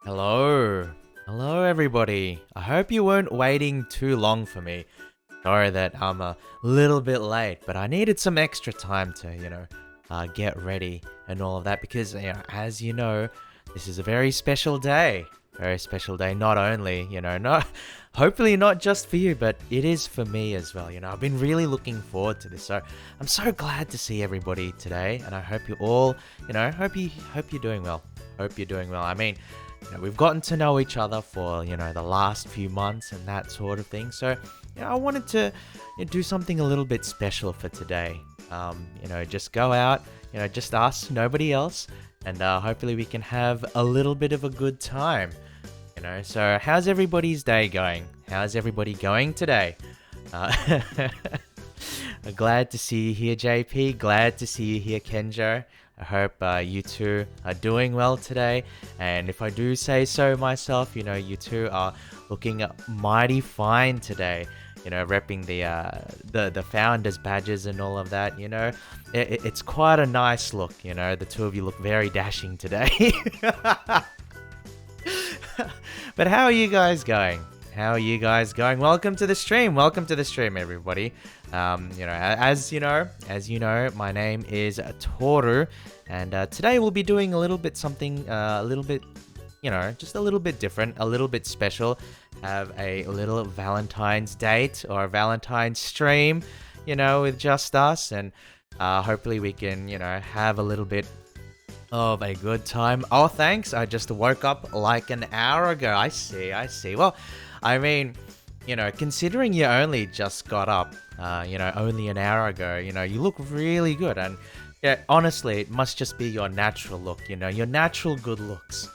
Hello. Hello, everybody. I hope you weren't waiting too long for me. Sorry that I'm a little bit late, but I needed some extra time to, get ready and all of that because, as you know, this is a very special day. Very special day, not only, not hopefully not just for you, but it is for me as well. I've been really looking forward to this. So I'm so glad to see everybody today, and I hope you all, hope you're doing well. Hope you're doing well. I mean, we've gotten to know each other for, the last few months and that sort of thing. So, I wanted to do something a little bit special for today. Just go out, just us, nobody else. And hopefully we can have a little bit of a good time. So how's everybody's day going? How's everybody going today? Glad to see you here, JP. Glad to see you here, Kenjo. I hope you two are doing well today. And if I do say so myself, you two are looking mighty fine today. Repping the founders badges and all of that. It's quite a nice look. The two of you look very dashing today. But how are you guys going? Welcome to the stream. Welcome to the stream, everybody. As you know, my name is Tooru, and today we'll be doing a little bit something, just a little bit different, a little bit special. Have a little Valentine's date or a Valentine's stream, with just us, and hopefully we can, have a little bit of a good time. Oh, thanks. I just woke up like an hour ago. I see. Well, I mean, considering you only just got up, only an hour ago, you look really good. And yeah, honestly, it must just be your natural look, your natural good looks.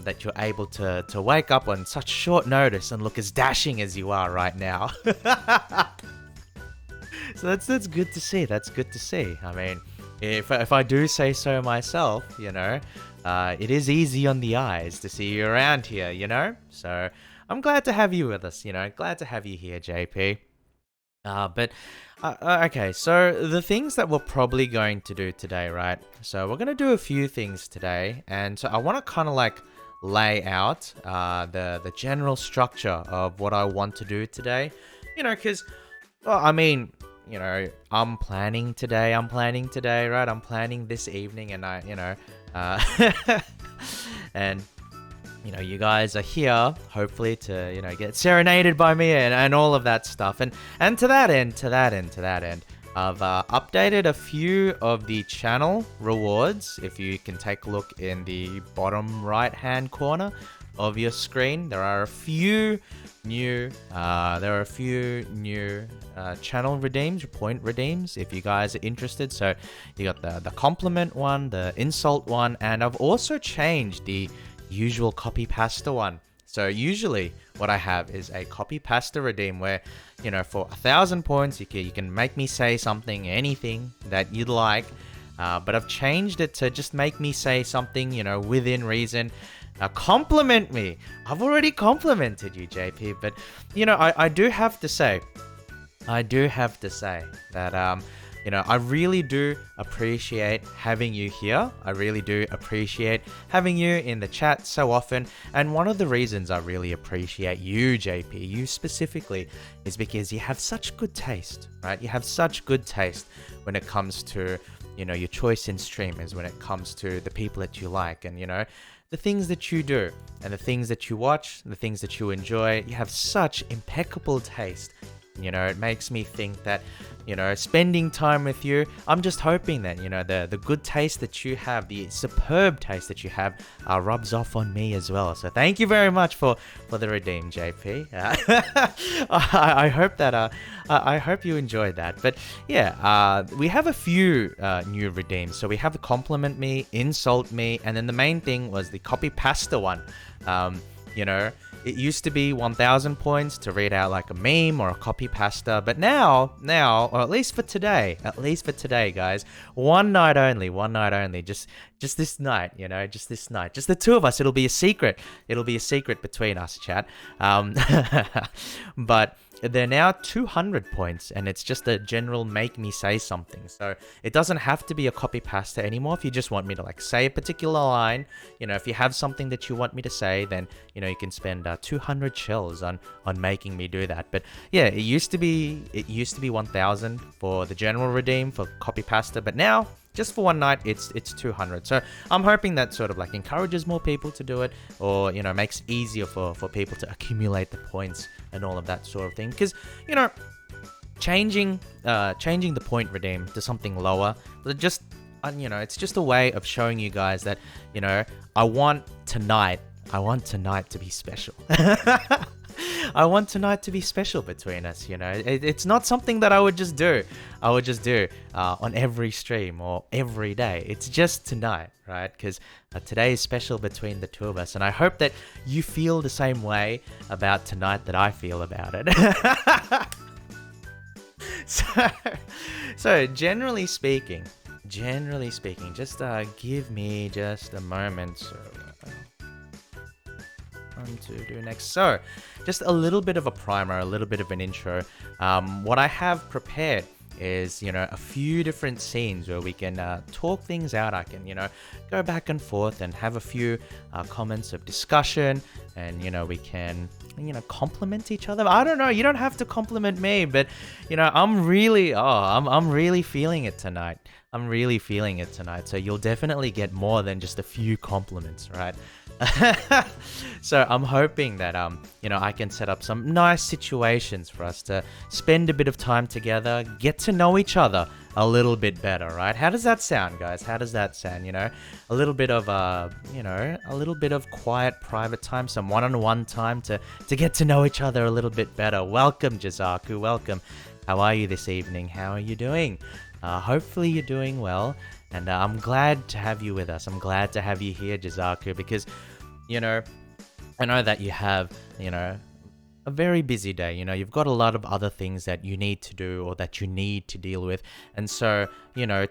That you're able to wake up on such short notice and look as dashing as you are right now. So that's good to see. That's good to see. I mean, if I do say so myself, it is easy on the eyes to see you around here, So I'm glad to have you with us, Glad to have you here, JP. Okay, so the things that we're probably going to do today, right? So we're going to do a few things today, and so I want to kind of like lay out the general structure of what I want to do today, because, well, I mean, I'm planning today, right? I'm planning this evening, and and you guys are here, hopefully to, get serenaded by me and all of that stuff. And to that end, I've updated a few of the channel rewards. If you can take a look in the bottom right-hand corner of your screen, there are a few new channel redeems, point redeems, if you guys are interested. So you got the compliment one, the insult one, and I've also changed the usual copy pasta one. So usually what I have is a copy pasta redeem where, for 1,000 points, you can make me say something, anything that you'd like. But I've changed it to just make me say something, within reason. Compliment me. I've already complimented you, JP. But, I do have to say that, I really do appreciate having you here. I really do appreciate having you in the chat so often. And one of the reasons I really appreciate you, JP, you specifically, is because you have such good taste, right? You have such good taste when it comes to, your choice in streamers, when it comes to the people that you like and, the things that you do and the things that you watch, the things that you enjoy. You have such impeccable taste. It makes me think that, spending time with you, I'm just hoping that, the good taste that you have, the superb taste that you have, rubs off on me as well. So thank you very much for the redeem, JP. I hope that, I hope you enjoyed that. But yeah, we have a few new redeems. So we have a compliment me, insult me, and then the main thing was the copy pasta one. It used to be 1,000 points to read out like a meme or a copy pasta, but now, or at least for today, guys, one night only, just this night, just this night, just the two of us. It'll be a secret between us, chat. But they're now 200 points, and it's just a general make me say something. So it doesn't have to be a copy pasta anymore. If you just want me to like say a particular line, if you have something that you want me to say, then you can spend 200 shells on making me do that. But yeah, it used to be 1,000 for the general redeem for copy pasta, but now just for one night, it's 200. So I'm hoping that sort of like encourages more people to do it, or makes it easier for people to accumulate the points and all of that sort of thing. Because changing the point redeem to something lower, just it's just a way of showing you guys that I want tonight to be special. I want tonight to be special between us, It's not something that I would just do. On every stream or every day. It's just tonight, right? Because today is special between the two of us. And I hope that you feel the same way about tonight that I feel about it. So generally speaking, just give me just a moment. So, to do next. So, just a little bit of a primer, a little bit of an intro. What I have prepared is, a few different scenes where we can talk things out. I can, go back and forth and have a few comments of discussion, and, we can, compliment each other. I don't know. You don't have to compliment me, but, I'm really feeling it tonight. So you'll definitely get more than just a few compliments, right? So I'm hoping that I can set up some nice situations for us to spend a bit of time together, get to know each other a little bit better, right? How does that sound, guys? How does that sound? A little bit of a little bit of quiet private time, some one-on-one time to get to know each other a little bit better. Welcome, Jazaku, welcome. How are you this evening? How are you doing? Hopefully you're doing well. And I'm glad to have you with us. I'm glad to have you here, Jazaku, because, I know that you have, a very busy day. You've got a lot of other things that you need to do or that you need to deal with. And so,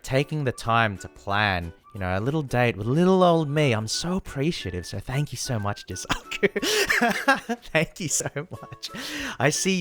taking the time to plan, a little date with little old me, I'm so appreciative. So thank you so much, Jazaku. Thank you so much. I see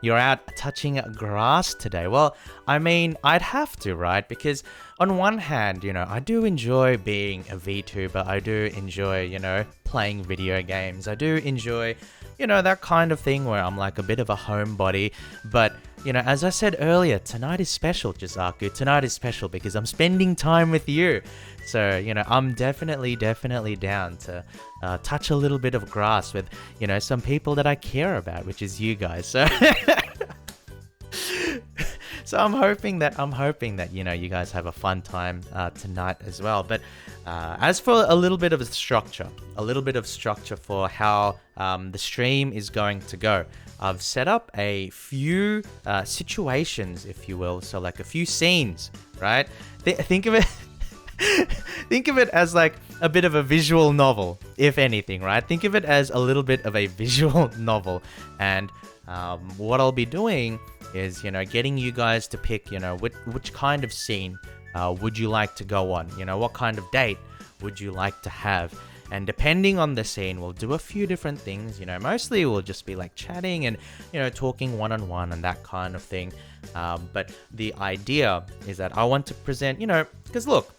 you're out touching grass today. Well, I mean, I'd have to, right? Because on one hand, I do enjoy being a VTuber. I do enjoy, playing video games. I do enjoy, that kind of thing where I'm like a bit of a homebody. But, as I said earlier, tonight is special, Jazaku. Tonight is special because I'm spending time with you. So, I'm definitely down to touch a little bit of grass with, some people that I care about, which is you guys. So, so I'm hoping that you guys have a fun time tonight as well. But as for a little bit of structure for how the stream is going to go, I've set up a few situations, if you will. So like a few scenes, right? Think of it. Think of it as like a bit of a visual novel, if anything, right? Think of it as a little bit of a visual novel. And what I'll be doing is, getting you guys to pick, which kind of scene would you like to go on? What kind of date would you like to have? And depending on the scene, we'll do a few different things. Mostly we'll just be like chatting and, talking one-on-one and that kind of thing. But the idea is that I want to present, because look,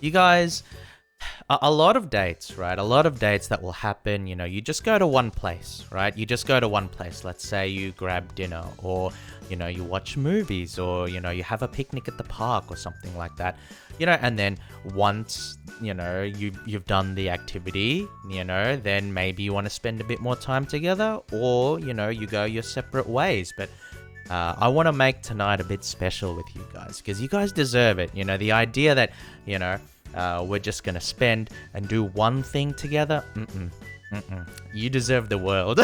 you guys, a lot of dates, right? A lot of dates that will happen, you just go to one place, right? You just go to one place. Let's say you grab dinner, or, you watch movies, or, you have a picnic at the park or something like that, and then once, you've done the activity, then maybe you want to spend a bit more time together, or, you go your separate ways. But I want to make tonight a bit special with you guys, because you guys deserve it. The idea that, we're just going to spend and do one thing together. You deserve the world.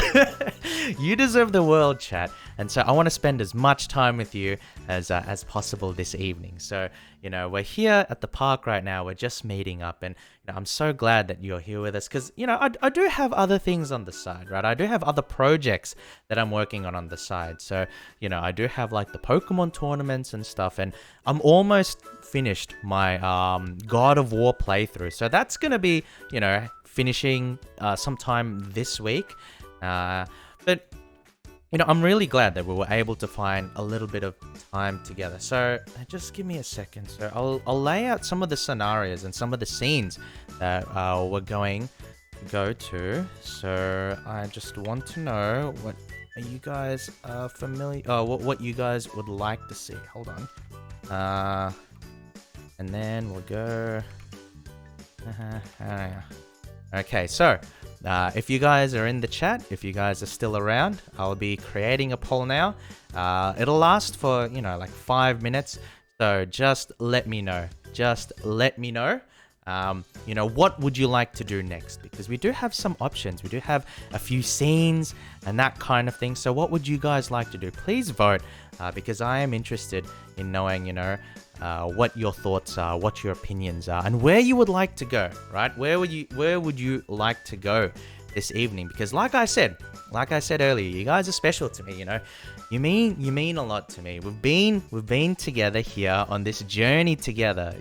You deserve the world, chat. And so I want to spend as much time with you as possible this evening. So, we're here at the park right now. We're just meeting up, and I'm so glad that you're here with us, because, I do have other things on the side, right? I do have other projects that I'm working on the side. So, I do have like the Pokemon tournaments and stuff, and I'm almost finished my God of War playthrough. So that's going to be, finishing sometime this week. But I'm really glad that we were able to find a little bit of time together. So just give me a second. So I'll lay out some of the scenarios and some of the scenes that we're going to go to. So I just want to know what are you guys familiar? Oh, what you guys would like to see? Hold on. And then we'll go. Okay, so if you guys are in the chat, if you guys are still around, I'll be creating a poll now. It'll last for, like 5 minutes. So just let me know. Just let me know. What would you like to do next? Because we do have some options. We do have a few scenes and that kind of thing. So what would you guys like to do? Please vote because I am interested in knowing, what your thoughts are, what your opinions are, and where you would like to go, right? Where would you like to go this evening? Because like I said earlier, you guys are special to me, You mean a lot to me. We've been together here on this journey together,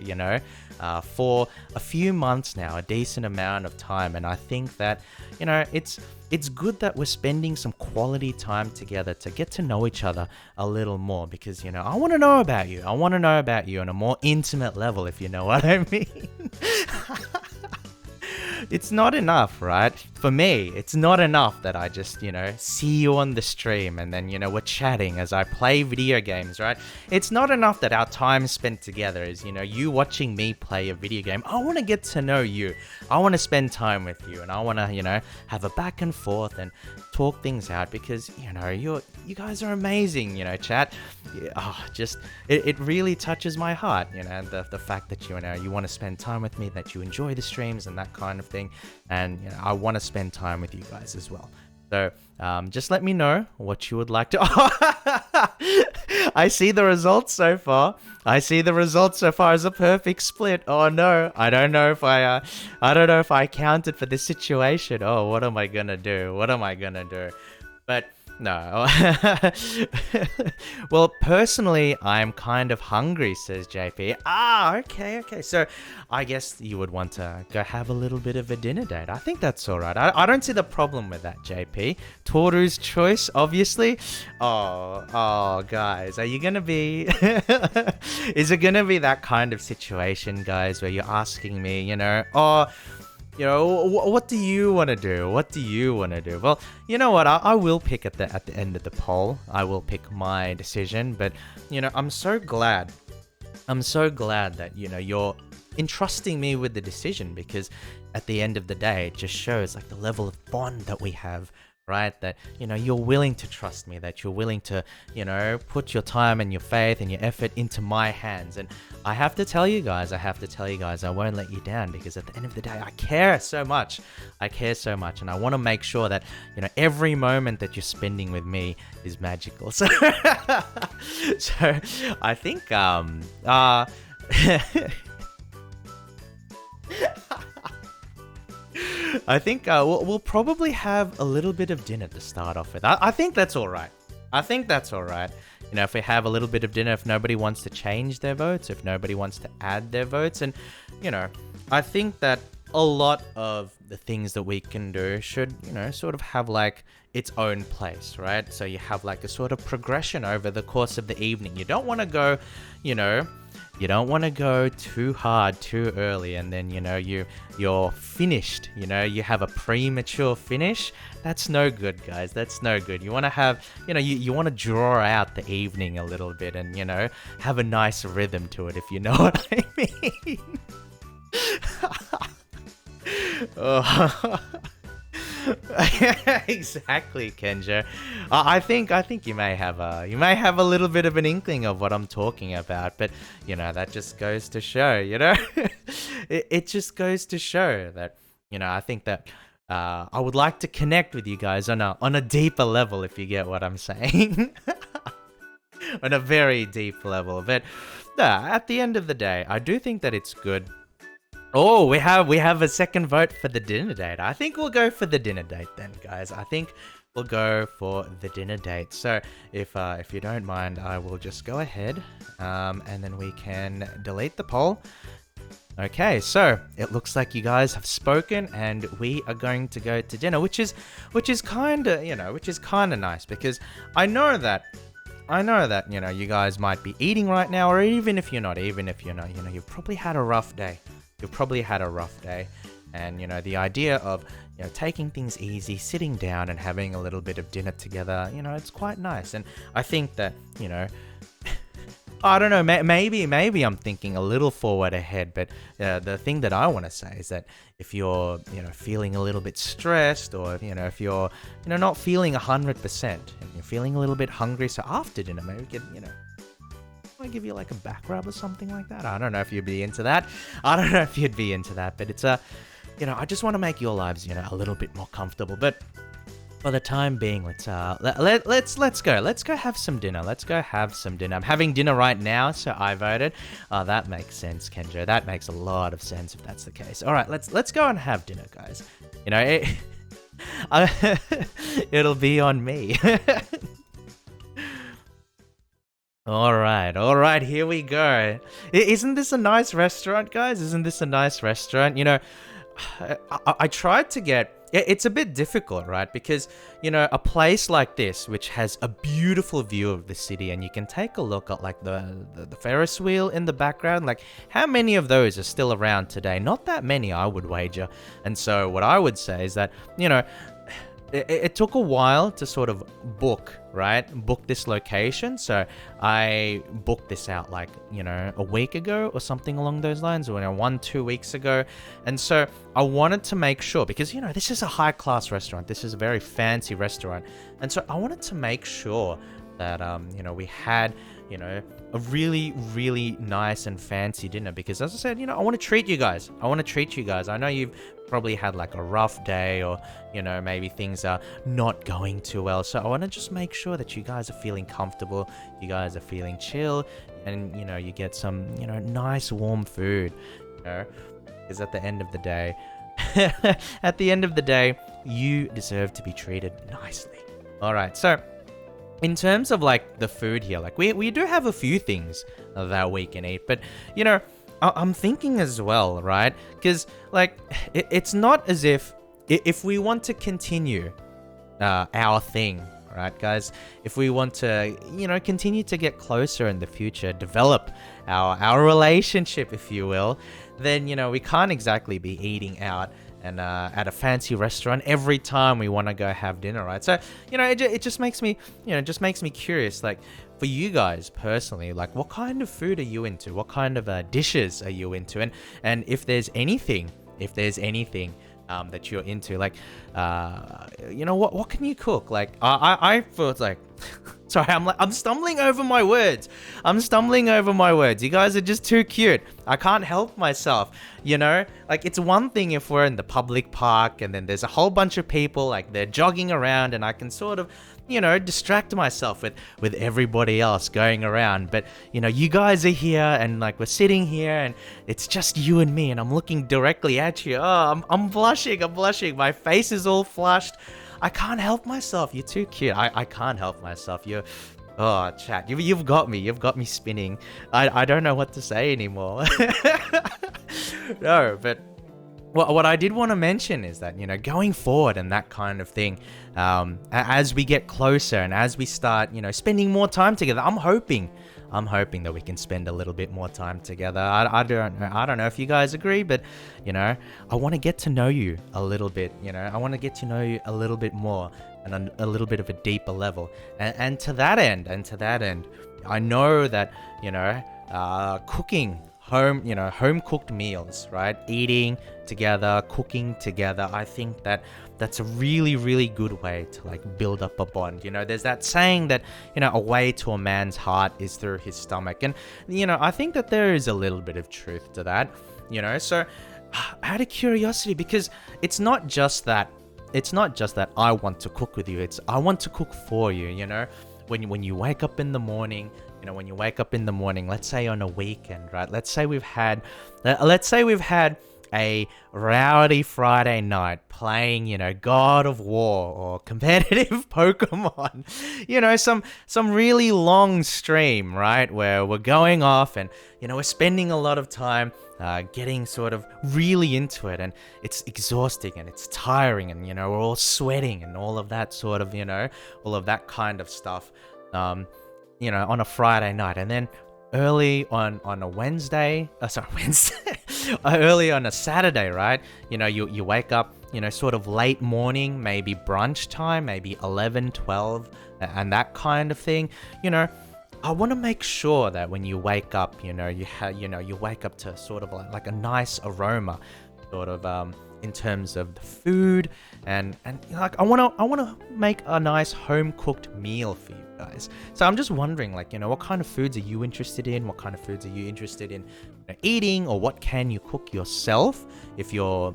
for a few months now, a decent amount of time, and I think that, it's good that we're spending some quality time together to get to know each other a little more because, I want to know about you. I want to know about you on a more intimate level, if you know what I mean. It's not enough, right? For me, it's not enough that I just, see you on the stream and then, we're chatting as I play video games, right? It's not enough that our time spent together is, you watching me play a video game. I want to get to know you. I want to spend time with you and I want to, have a back and forth and talk things out because, you guys are amazing, chat. It really touches my heart, the fact that, you want to spend time with me, that you enjoy the streams and that kind of thing. And, I want to spend time with you guys as well. So, just let me know what you would like to... I see the results so far. As a perfect split. Oh no, I don't know if I counted for this situation. Oh, what am I gonna do? But no. Well, personally, I'm kind of hungry, says JP. Okay. So I guess you would want to go have a little bit of a dinner date. I think that's all right. I don't see the problem with that, JP. Tooru's choice, obviously. Oh, guys, are you going to be... Is it going to be that kind of situation, guys, where you're asking me, what do you want to do? Well, you know what? I will pick at the end of the poll. I will pick my decision. But, I'm so glad that, you're entrusting me with the decision because at the end of the day, it just shows like the level of bond that we have, right? That, you're willing to trust me, that you're willing to, put your time and your faith and your effort into my hands. And I have to tell you guys, I won't let you down because at the end of the day, I care so much. And I want to make sure that, every moment that you're spending with me is magical. So, I think, I think we'll probably have a little bit of dinner to start off with. I think that's all right. If we have a little bit of dinner, if nobody wants to change their votes, if nobody wants to add their votes. And, I think that a lot of the things that we can do should, sort of have like its own place, right? So you have like a sort of progression over the course of the evening. You don't want to go, you don't want to go too hard too early and then, you're finished, you have a premature finish. That's no good, guys. That's no good. You want to have, you want to draw out the evening a little bit and, have a nice rhythm to it, if you know what I mean. Oh. Exactly, Kenjo. I think you may have a little bit of an inkling of what I'm talking about, but that just goes to show, it just goes to show that I think that I would like to connect with you guys on a deeper level, if you get what I'm saying. On a very deep level, but at the end of the day, I do think that it's good. Oh, we have a second vote for the dinner date. I think we'll go for the dinner date then, guys. I think we'll go for the dinner date. So if you don't mind, I will just go ahead and then we can delete the poll. Okay, so it looks like you guys have spoken, and we are going to go to dinner, which is kind of nice, because I know that you guys might be eating right now, or even if you're not, you've probably had a rough day. And the idea of taking things easy, sitting down and having a little bit of dinner together, it's quite nice. And I think that I don't know, maybe I'm thinking a little forward ahead, but the thing that I want to say is that if you're, feeling a little bit stressed, or, if you're, not feeling 100%, and you're feeling a little bit hungry, so after dinner, maybe get, I give you like a back rub or something like that. I don't know if you'd be into that. But it's I just want to make your lives, a little bit more comfortable. But for the time being, let's go have some dinner. I'm having dinner right now, so I voted. That makes sense, Kenjo. That makes a lot of sense if that's the case. All right, let's go and have dinner, guys. It'll be on me. All right, here we go. Isn't this a nice restaurant, guys? I tried to get... It's a bit difficult, right? Because, a place like this, which has a beautiful view of the city, and you can take a look at, like, the Ferris wheel in the background. Like, how many of those are still around today? Not that many, I would wager. And so what I would say is that, it took a while to sort of book this location. So I booked this out like, a week ago or something along those lines, or 1-2 weeks ago. And so I wanted to make sure, because, this is a high class restaurant. This is a very fancy restaurant. And so I wanted to make sure that, we had, a really, really nice and fancy dinner, because as I said, I want to treat you guys. I know you've probably had like a rough day, or, maybe things are not going too well. So I want to just make sure that you guys are feeling comfortable, you guys are feeling chill, and, you get some, nice warm food, because at the end of the day, you deserve to be treated nicely. All right, so in terms of like the food here, like we do have a few things that we can eat, but I'm thinking as well, right? Because like it's not as if we want to continue our thing, right, guys? If we want to, continue to get closer in the future, develop our relationship, if you will, then we can't exactly be eating out and at a fancy restaurant every time we want to go have dinner, right? So it just makes me curious, like for you guys personally, like what kind of food are you into? What kind of dishes are you into? And if there's anything that you're into, like what can you cook? Like I feel like sorry, I'm stumbling over my words. You guys are just too cute. I can't help myself, Like it's one thing if we're in the public park and then there's a whole bunch of people, like they're jogging around, and I can sort of, distract myself with everybody else going around. But, you guys are here, and like we're sitting here and it's just you and me, and I'm looking directly at you. Oh, I'm blushing. My face is all flushed. I can't help myself. You're too cute. I can't help myself. Oh, chat. You've got me spinning. I don't know what to say anymore. No, but what I did want to mention is that, going forward and that kind of thing, as we get closer and as we start, spending more time together, I'm hoping that we can spend a little bit more time together. I don't know if you guys agree, but, I want to get to know you a little bit, I want to get to know you a little bit more and a little bit of a deeper level. And to that end, I know that, cooking home cooked meals, right? Eating together, cooking together. I think that's a really, really good way to like build up a bond. There's that saying that, a way to a man's heart is through his stomach. And, I think that there is a little bit of truth to that, So out of curiosity, because it's not just that I want to cook with you. I want to cook for you, When you wake up in the morning, let's say on a weekend, right? Let's say we've had a rowdy Friday night playing, God of War or competitive Pokemon, some really long stream, right? Where we're going off and, we're spending a lot of time, getting sort of really into it, and it's exhausting and it's tiring, and we're all sweating and all of that sort of all of that kind of stuff, on a Friday night. And then early on a Wednesday, Wednesday, early on a Saturday, right? You wake up, sort of late morning, maybe brunch time, maybe 11, 12, and that kind of thing. I want to make sure that when you wake up, you wake up to sort of like a nice aroma, sort of in terms of the food, and like I want to make a nice home cooked meal for you guys. So I'm just wondering, what kind of foods are you interested in? What kind of foods are you interested in eating, or what can you cook yourself? If you're,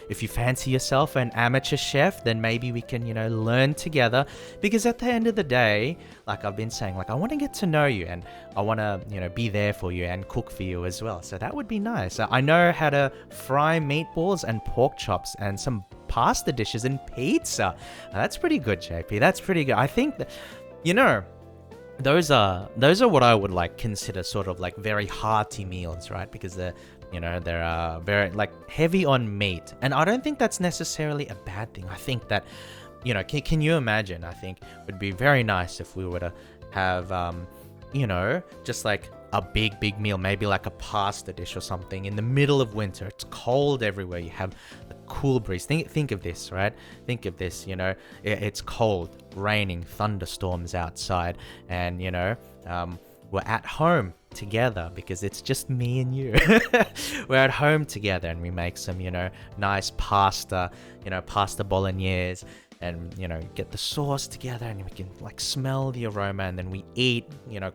if you fancy yourself an amateur chef, then maybe we can, learn together. Because at the end of the day, like I've been saying, I want to get to know you, and I want to, be there for you and cook for you as well. So that would be nice. I know how to fry meatballs and pork chops and some pasta dishes and pizza. That's pretty good, JP. That's pretty good. I think that, those are what I would consider sort of very hearty meals, right? Because they're very heavy on meat, and I don't think that's necessarily a bad thing. I think that can you imagine? I think it would be very nice if we were to have just a big meal, maybe like a pasta dish or something in the middle of winter. It's cold everywhere. You have the cool breeze. Think of this, right? Think of this, it's cold, raining, thunderstorms outside, and we're at home together because it's just me and you. We're at home together, and we make some nice pasta, pasta bolognese, and get the sauce together, and we can smell the aroma, and then we eat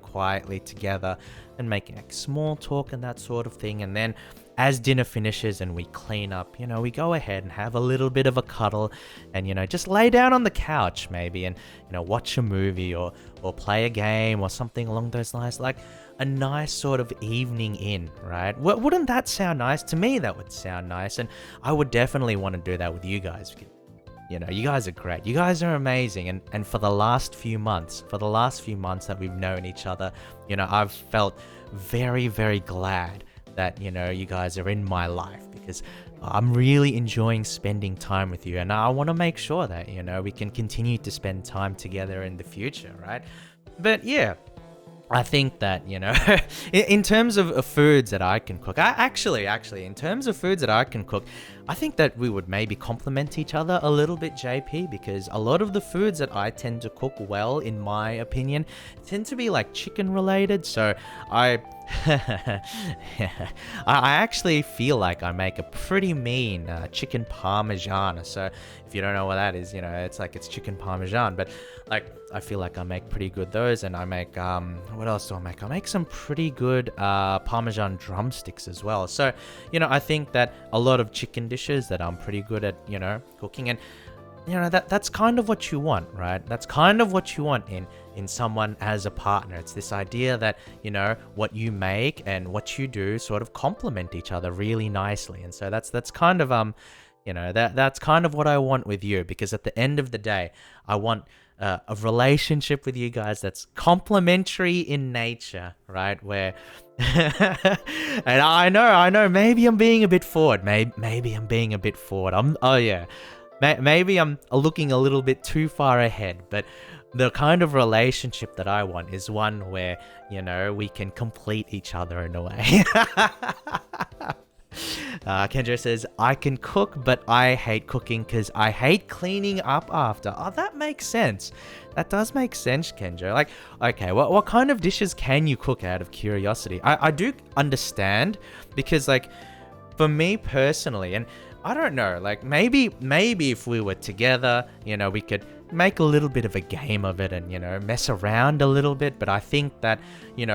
quietly together and make small talk and that sort of thing. And then as dinner finishes and we clean up, we go ahead and have a little bit of a cuddle, and just lay down on the couch maybe, and watch a movie or play a game or something along those lines, like a nice sort of evening in, right? Wouldn't that sound nice? To me, that would sound nice, and I would definitely want to do that with you guys. You guys are great. You guys are amazing. And for the last few months that we've known each other, I've felt very, very glad that, you guys are in my life, because I'm really enjoying spending time with you. And I want to make sure that, we can continue to spend time together in the future, right? But yeah, I think that, in terms of foods that I can cook, actually, in terms of foods that I can cook, I think that we would maybe complement each other a little bit, JP, because a lot of the foods that I tend to cook well, in my opinion, tend to be chicken related. So I actually feel like I make a pretty mean chicken parmesan. So if you don't know what that is, it's chicken parmesan, but I feel like I make pretty good those. And I make what else do I make? I make some pretty good parmesan drumsticks as well. So I think that a lot of chicken dishes that I'm pretty good at cooking, and that's kind of what you want, right? That's kind of what you want in someone as a partner. It's this idea that what you make and what you do sort of complement each other really nicely. And so that's kind of that's kind of what I want with you, because at the end of the day, I want a relationship with you guys that's complementary in nature, right? Where and I know maybe I'm being a bit forward. Maybe I'm being a bit forward. Maybe I'm looking a little bit too far ahead, but the kind of relationship that I want is one where, we can complete each other in a way. Kendra says, I can cook, but I hate cooking because I hate cleaning up after. Oh, that makes sense. That does make sense, Kendra. Okay, what kind of dishes can you cook out of curiosity? I do understand, because for me personally, and I don't know, maybe if we were together, we could make a little bit of a game of it and, mess around a little bit. But I think that,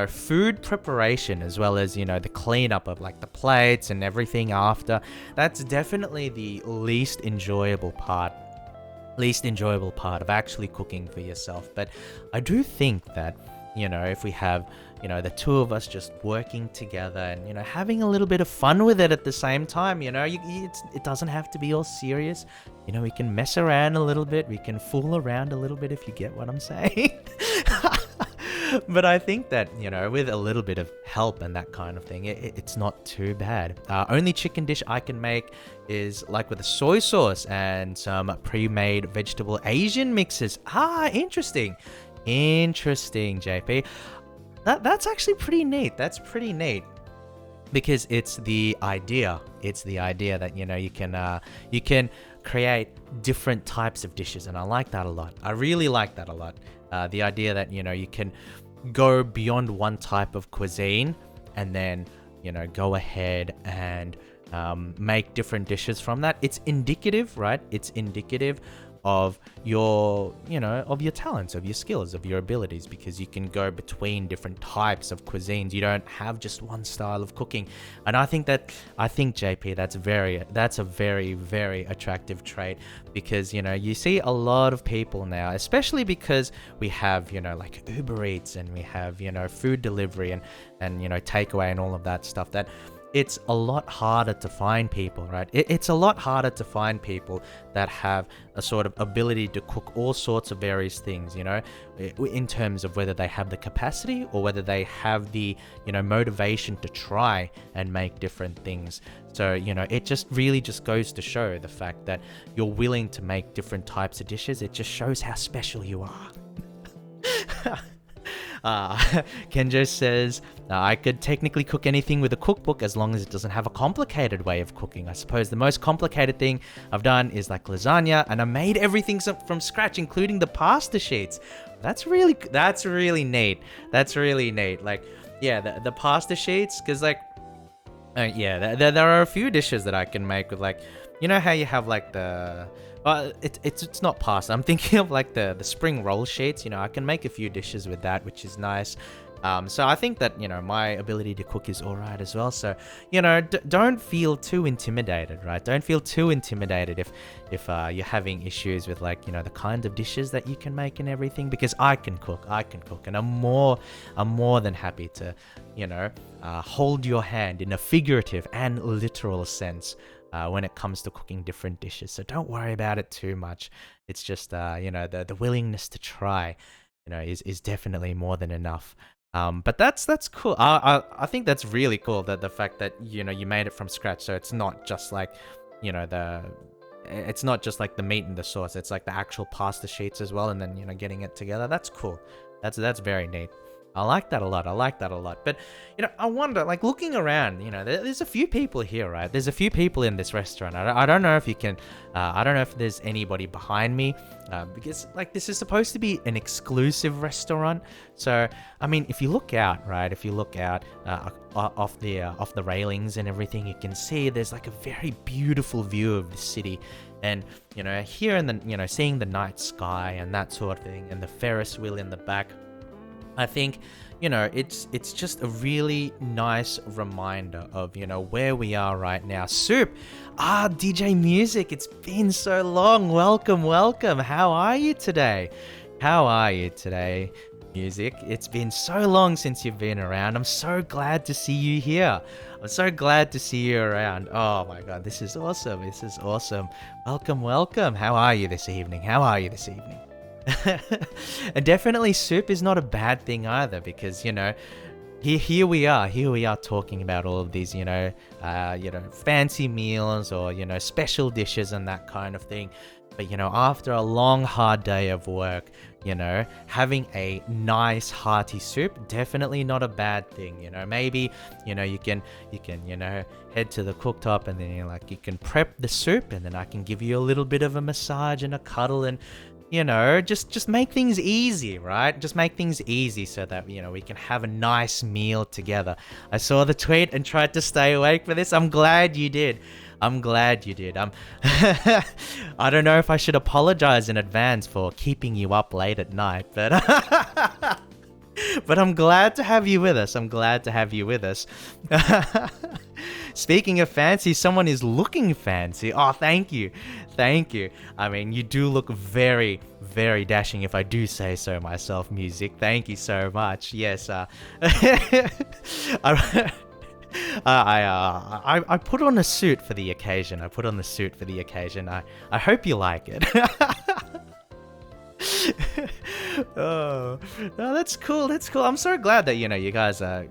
food preparation, as well as, the cleanup of the plates and everything after, that's definitely the least enjoyable part of actually cooking for yourself. But I do think that, if we have, the two of us just working together and, having a little bit of fun with it at the same time, it doesn't have to be all serious. We can mess around a little bit. We can fool around a little bit, if you get what I'm saying. But I think that, with a little bit of help and that kind of thing, it's not too bad. Only chicken dish I can make is like with a soy sauce and some pre-made vegetable Asian mixes. Interesting. Interesting, JP. That's actually pretty neat. That's pretty neat. Because it's the idea. It's the idea that, you can create different types of dishes. And I like that a lot. I really like that a lot. The idea that, you can go beyond one type of cuisine and then, go ahead and make different dishes from that. It's indicative, right? It's indicative of your, of your talents, of your skills, of your abilities, because you can go between different types of cuisines. You don't have just one style of cooking. And I think JP, that's a very, very attractive trait, because, you see a lot of people now, especially because we have, like Uber Eats, and we have, food delivery and takeaway and all of that stuff, that it's a lot harder to find people, right? It's a lot harder to find people that have a sort of ability to cook all sorts of various things, in terms of whether they have the capacity or whether they have the, motivation to try and make different things. So, it just really just goes to show the fact that you're willing to make different types of dishes. It just shows how special you are. Kenjo says, I could technically cook anything with a cookbook as long as it doesn't have a complicated way of cooking. I suppose the most complicated thing I've done is like lasagna, and I made everything from scratch, including the pasta sheets. That's really neat. That's really neat. Like, yeah, the pasta sheets, because like, there are a few dishes that I can make with, like, how you have like the... it's not pasta. I'm thinking of like the spring roll sheets. I can make a few dishes with that, which is nice. So I think that, my ability to cook is all right as well. So, don't feel too intimidated, right? Don't feel too intimidated if you're having issues with, like, the kind of dishes that you can make and everything, because I can cook, and I'm more than happy to, hold your hand in a figurative and literal sense when it comes to cooking different dishes. So don't worry about it too much. It's just, the willingness to try, is definitely more than enough. But that's cool. I think that's really cool, that the fact that, you made it from scratch. So it's not just like, it's not just like the meat and the sauce. It's like the actual pasta sheets as well. And then, getting it together. That's cool. That's very neat. I like that a lot. But, I wonder, like, looking around, there's a few people here, right? There's a few people in this restaurant. I don't know if you can, I don't know if there's anybody behind me, because, like, this is supposed to be an exclusive restaurant. So, I mean, if you look out, right, off the railings and everything, you can see there's, like, a very beautiful view of the city. And, here in the, seeing the night sky and that sort of thing, and the Ferris wheel in the back, I think, it's just a really nice reminder of, where we are right now. Soup, DJ Music, it's been so long. Welcome. How are you today? Music? It's been so long since you've been around. I'm so glad to see you here. I'm so glad to see you around. Oh my God, this is awesome. Welcome. How are you this evening? And definitely soup is not a bad thing either, because here we are talking about all of these fancy meals or special dishes and that kind of thing. But after a long hard day of work, having a nice hearty soup, definitely not a bad thing. Maybe you can head to the cooktop, and then you can prep the soup, and then I can give you a little bit of a massage and a cuddle, and just make things easy, right? Just make things easy so that, we can have a nice meal together. I saw the tweet and tried to stay awake for this. I'm glad you did. I don't know if I should apologize in advance for keeping you up late at night, but but I'm glad to have you with us. Speaking of fancy, someone is looking fancy. Oh, thank you. I mean, you do look very, very dashing, if I do say so myself, Music. Thank you so much. Yes, I put on a suit for the occasion. I hope you like it. Oh, no, that's cool. That's cool. I'm so glad that, you guys are,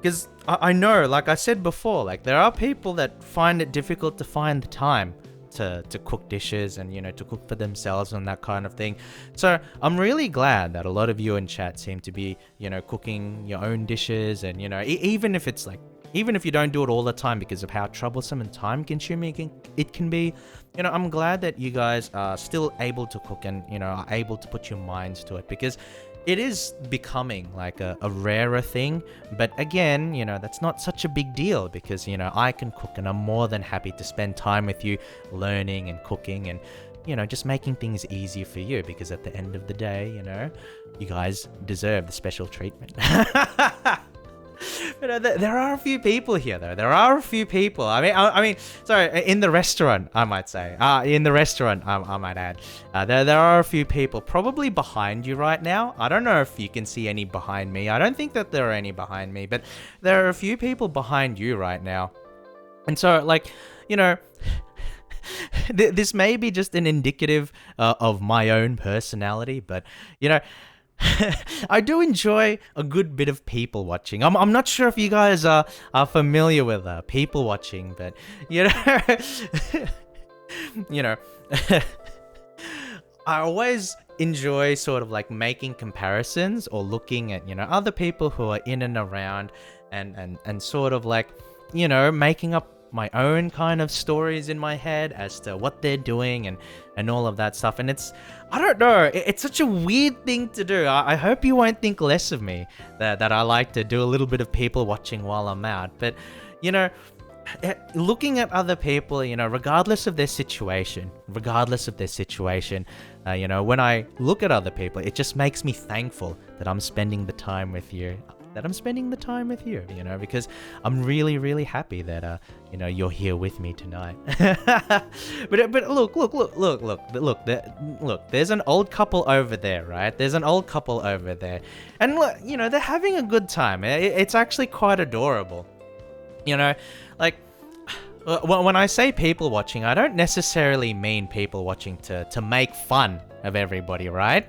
because I know, like I said before, like there are people that find it difficult to find the time to cook dishes and, to cook for themselves and that kind of thing. So I'm really glad that a lot of you in chat seem to be, cooking your own dishes and, even if it's like, even if you don't do it all the time because of how troublesome and time consuming it can be, I'm glad that you guys are still able to cook and, are able to put your minds to it, because it is becoming like a rarer thing. But again, that's not such a big deal because, I can cook and I'm more than happy to spend time with you learning and cooking and, just making things easier for you, because at the end of the day, you guys deserve the special treatment. But there are a few people here, though. There are a few people. I mean, sorry, in the restaurant, I might say. In the restaurant, I might add. There are a few people probably behind you right now. I don't know if you can see any behind me. I don't think that there are any behind me, but there are a few people behind you right now. And so, like, this may be just an indicative of my own personality, but, I do enjoy a good bit of people watching. I'm not sure if you guys are familiar with people watching, but I always enjoy sort of like making comparisons or looking at other people who are in and around and sort of like making up my own kind of stories in my head as to what they're doing and all of that stuff. And I don't know, it's such a weird thing to do. I hope you won't think less of me that I like to do a little bit of people watching while I'm out. But, looking at other people, regardless of their situation, when I look at other people, it just makes me thankful that I'm spending the time with you. Because I'm really, really happy that, you're here with me tonight. but look, there's an old couple over there, right? There's an old couple over there. And look, they're having a good time. It's actually quite adorable. Like, when I say people watching, I don't necessarily mean people watching to make fun of everybody, right?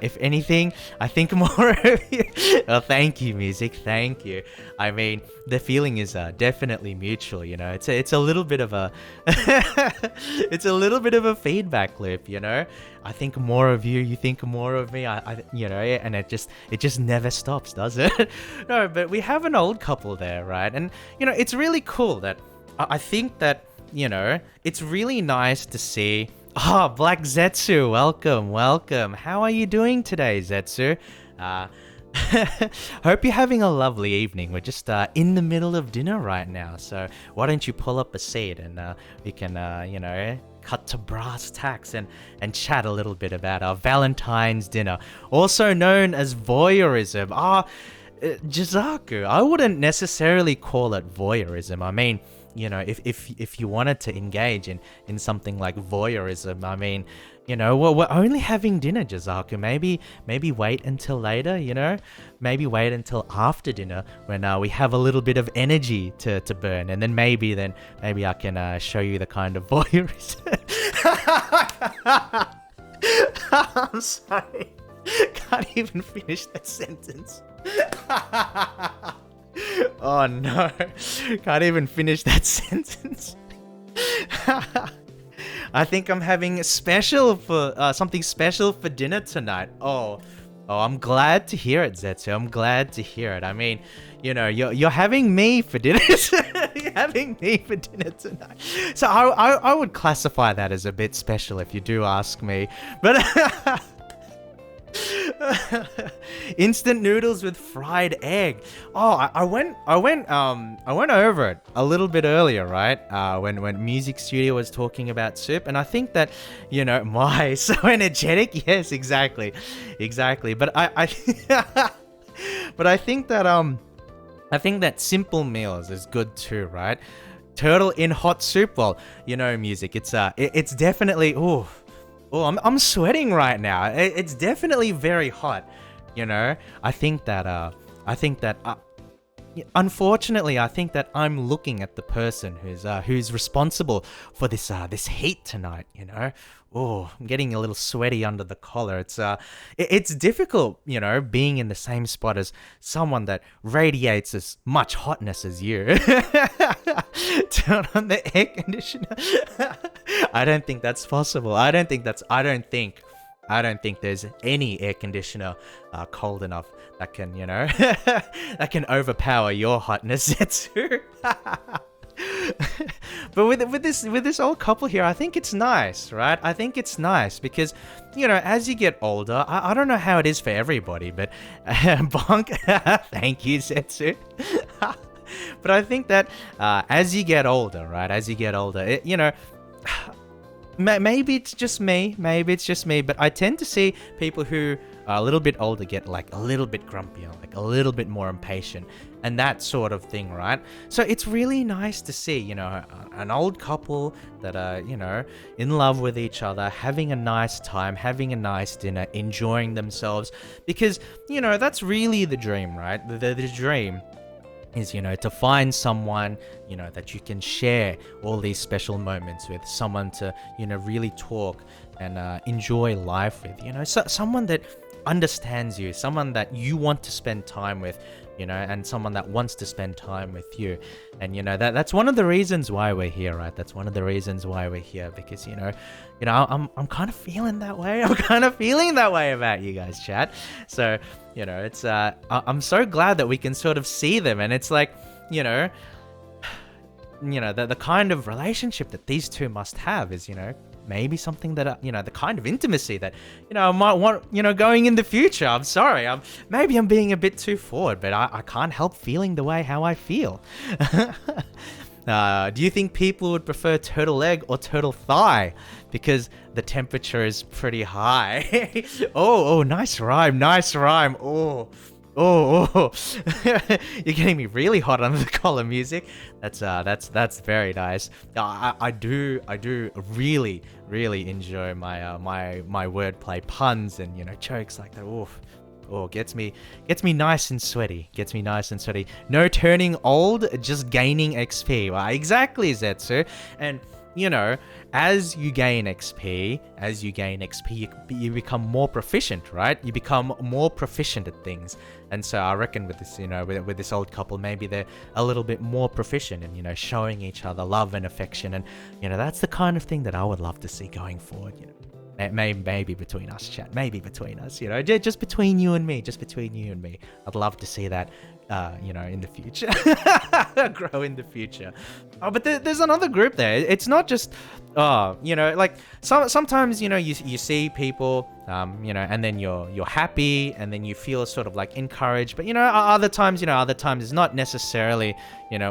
If anything, I think more of you. Oh, thank you, music. Thank you. I mean, the feeling is definitely mutual. It's a little bit of a it's a little bit of a feedback loop. I think more of you. You think more of me. And it just never stops, does it? No, but we have an old couple there, right? And it's really cool that I think that it's really nice to see. Oh, Black Zetsu, welcome. How are you doing today, Zetsu? Hope you're having a lovely evening. We're just in the middle of dinner right now, so why don't you pull up a seat and we can, cut to brass tacks and chat a little bit about our Valentine's dinner, also known as voyeurism. Jizaku, I wouldn't necessarily call it voyeurism. I mean, if you wanted to engage in something like voyeurism, I mean, we're only having dinner, Jizaku. Maybe wait until later, maybe wait until after dinner when we have a little bit of energy to burn, and then maybe I can show you the kind of voyeurism. I'm sorry. Can't even finish that sentence. Oh no, can't even finish that sentence. I think I'm having something special for dinner tonight. Oh, I'm glad to hear it, Zetsu. I'm glad to hear it. I mean, you're having me for dinner. You're having me for dinner tonight. So I would classify that as a bit special if you do ask me. But instant noodles with fried egg. Oh, I went over it a little bit earlier, right? When Music Studio was talking about soup, and I think that my so energetic. Yes, exactly. But I but I think that simple meals is good too, right? Turtle in hot soup. Well, music. It's definitely Oh, I'm sweating right now. It's definitely very hot. I think that unfortunately, I think that I'm looking at the person who's responsible for this heat tonight. Oh, I'm getting a little sweaty under the collar. It's difficult, being in the same spot as someone that radiates as much hotness as you. Turn on the air conditioner. I don't think that's possible. I don't think there's any air conditioner cold enough that can, that can overpower your hotness, Zetsu. But with this old couple here, I think it's nice, right? I think it's nice because, as you get older, I don't know how it is for everybody, but Bonk, thank you, Zetsu. But I think that as you get older, right? As you get older, maybe it's just me, but I tend to see people who are a little bit older get like a little bit grumpier, like a little bit more impatient, and that sort of thing, right? So it's really nice to see, an old couple that are, in love with each other, having a nice time, having a nice dinner, enjoying themselves, because, that's really the dream, right? The dream is, to find someone, that you can share all these special moments with, someone to, really talk and enjoy life with, someone that understands you, someone that you want to spend time with, and someone that wants to spend time with you. And, that's one of the reasons why we're here, right? That's one of the reasons why we're here, because, I'm kind of feeling that way. I'm kind of feeling that way about you guys, chat. So, it's, I'm so glad that we can sort of see them. And it's like, the kind of relationship that these two must have is, maybe something that, the kind of intimacy that, I might want, going in the future. I'm sorry. Maybe I'm being a bit too forward, but I can't help feeling the way how I feel. Do you think people would prefer turtle leg or turtle thigh? Because the temperature is pretty high. Oh, nice rhyme. Oh. You're getting me really hot under the collar, music. That's very nice. I do really enjoy my my wordplay, puns, and jokes like that. Oof. Oh, gets me nice and sweaty. No turning old, just gaining XP. Well, exactly, Zetsu. And as you gain XP, you become more proficient, right? You become more proficient at things. And so I reckon with this, with this old couple, maybe they're a little bit more proficient in, showing each other love and affection. And, that's the kind of thing that I would love to see going forward, Maybe between us, chat. Maybe between us, just between you and me. I'd love to see that, in the future. Grow in the future. Oh, but there's another group there. It's not just, like sometimes, you see people, and then you're happy, and then you feel sort of like encouraged. But, other times it's not necessarily,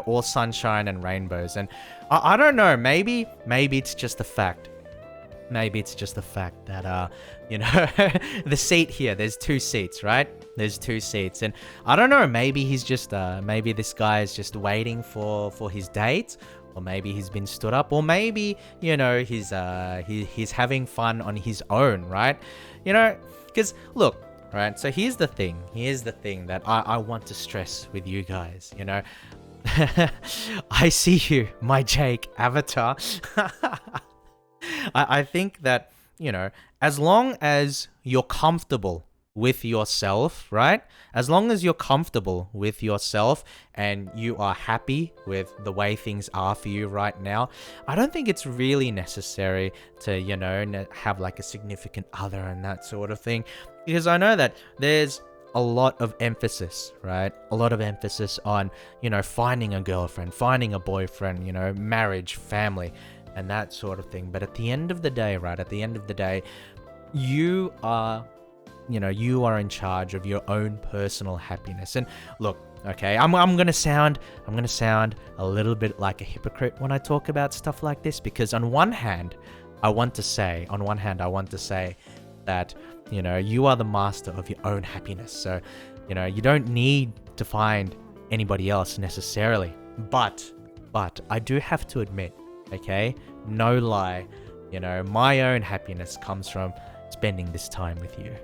all sunshine and rainbows. And I don't know, maybe it's just the fact. Maybe it's just the fact that, the seat here, there's 2 seats, right? There's 2 seats. And I don't know, maybe he's just, maybe this guy is just waiting for his date, or maybe he's been stood up, or maybe, he's having fun on his own, right? Because look, right? So here's the thing that I want to stress with you guys, I see you, my Jake avatar. I think that, as long as you're comfortable with yourself, right? As long as you're comfortable with yourself and you are happy with the way things are for you right now, I don't think it's really necessary to, have like a significant other and that sort of thing. Because I know that there's a lot of emphasis, right? A lot of emphasis on, finding a girlfriend, finding a boyfriend, marriage, family, and that sort of thing. But at the end of the day, right? At the end of the day, you are in charge of your own personal happiness. And look, okay, I'm gonna sound a little bit like a hypocrite when I talk about stuff like this, because on one hand, I want to say that, you are the master of your own happiness. So, you don't need to find anybody else necessarily. But I do have to admit, okay, no lie, my own happiness comes from spending this time with you.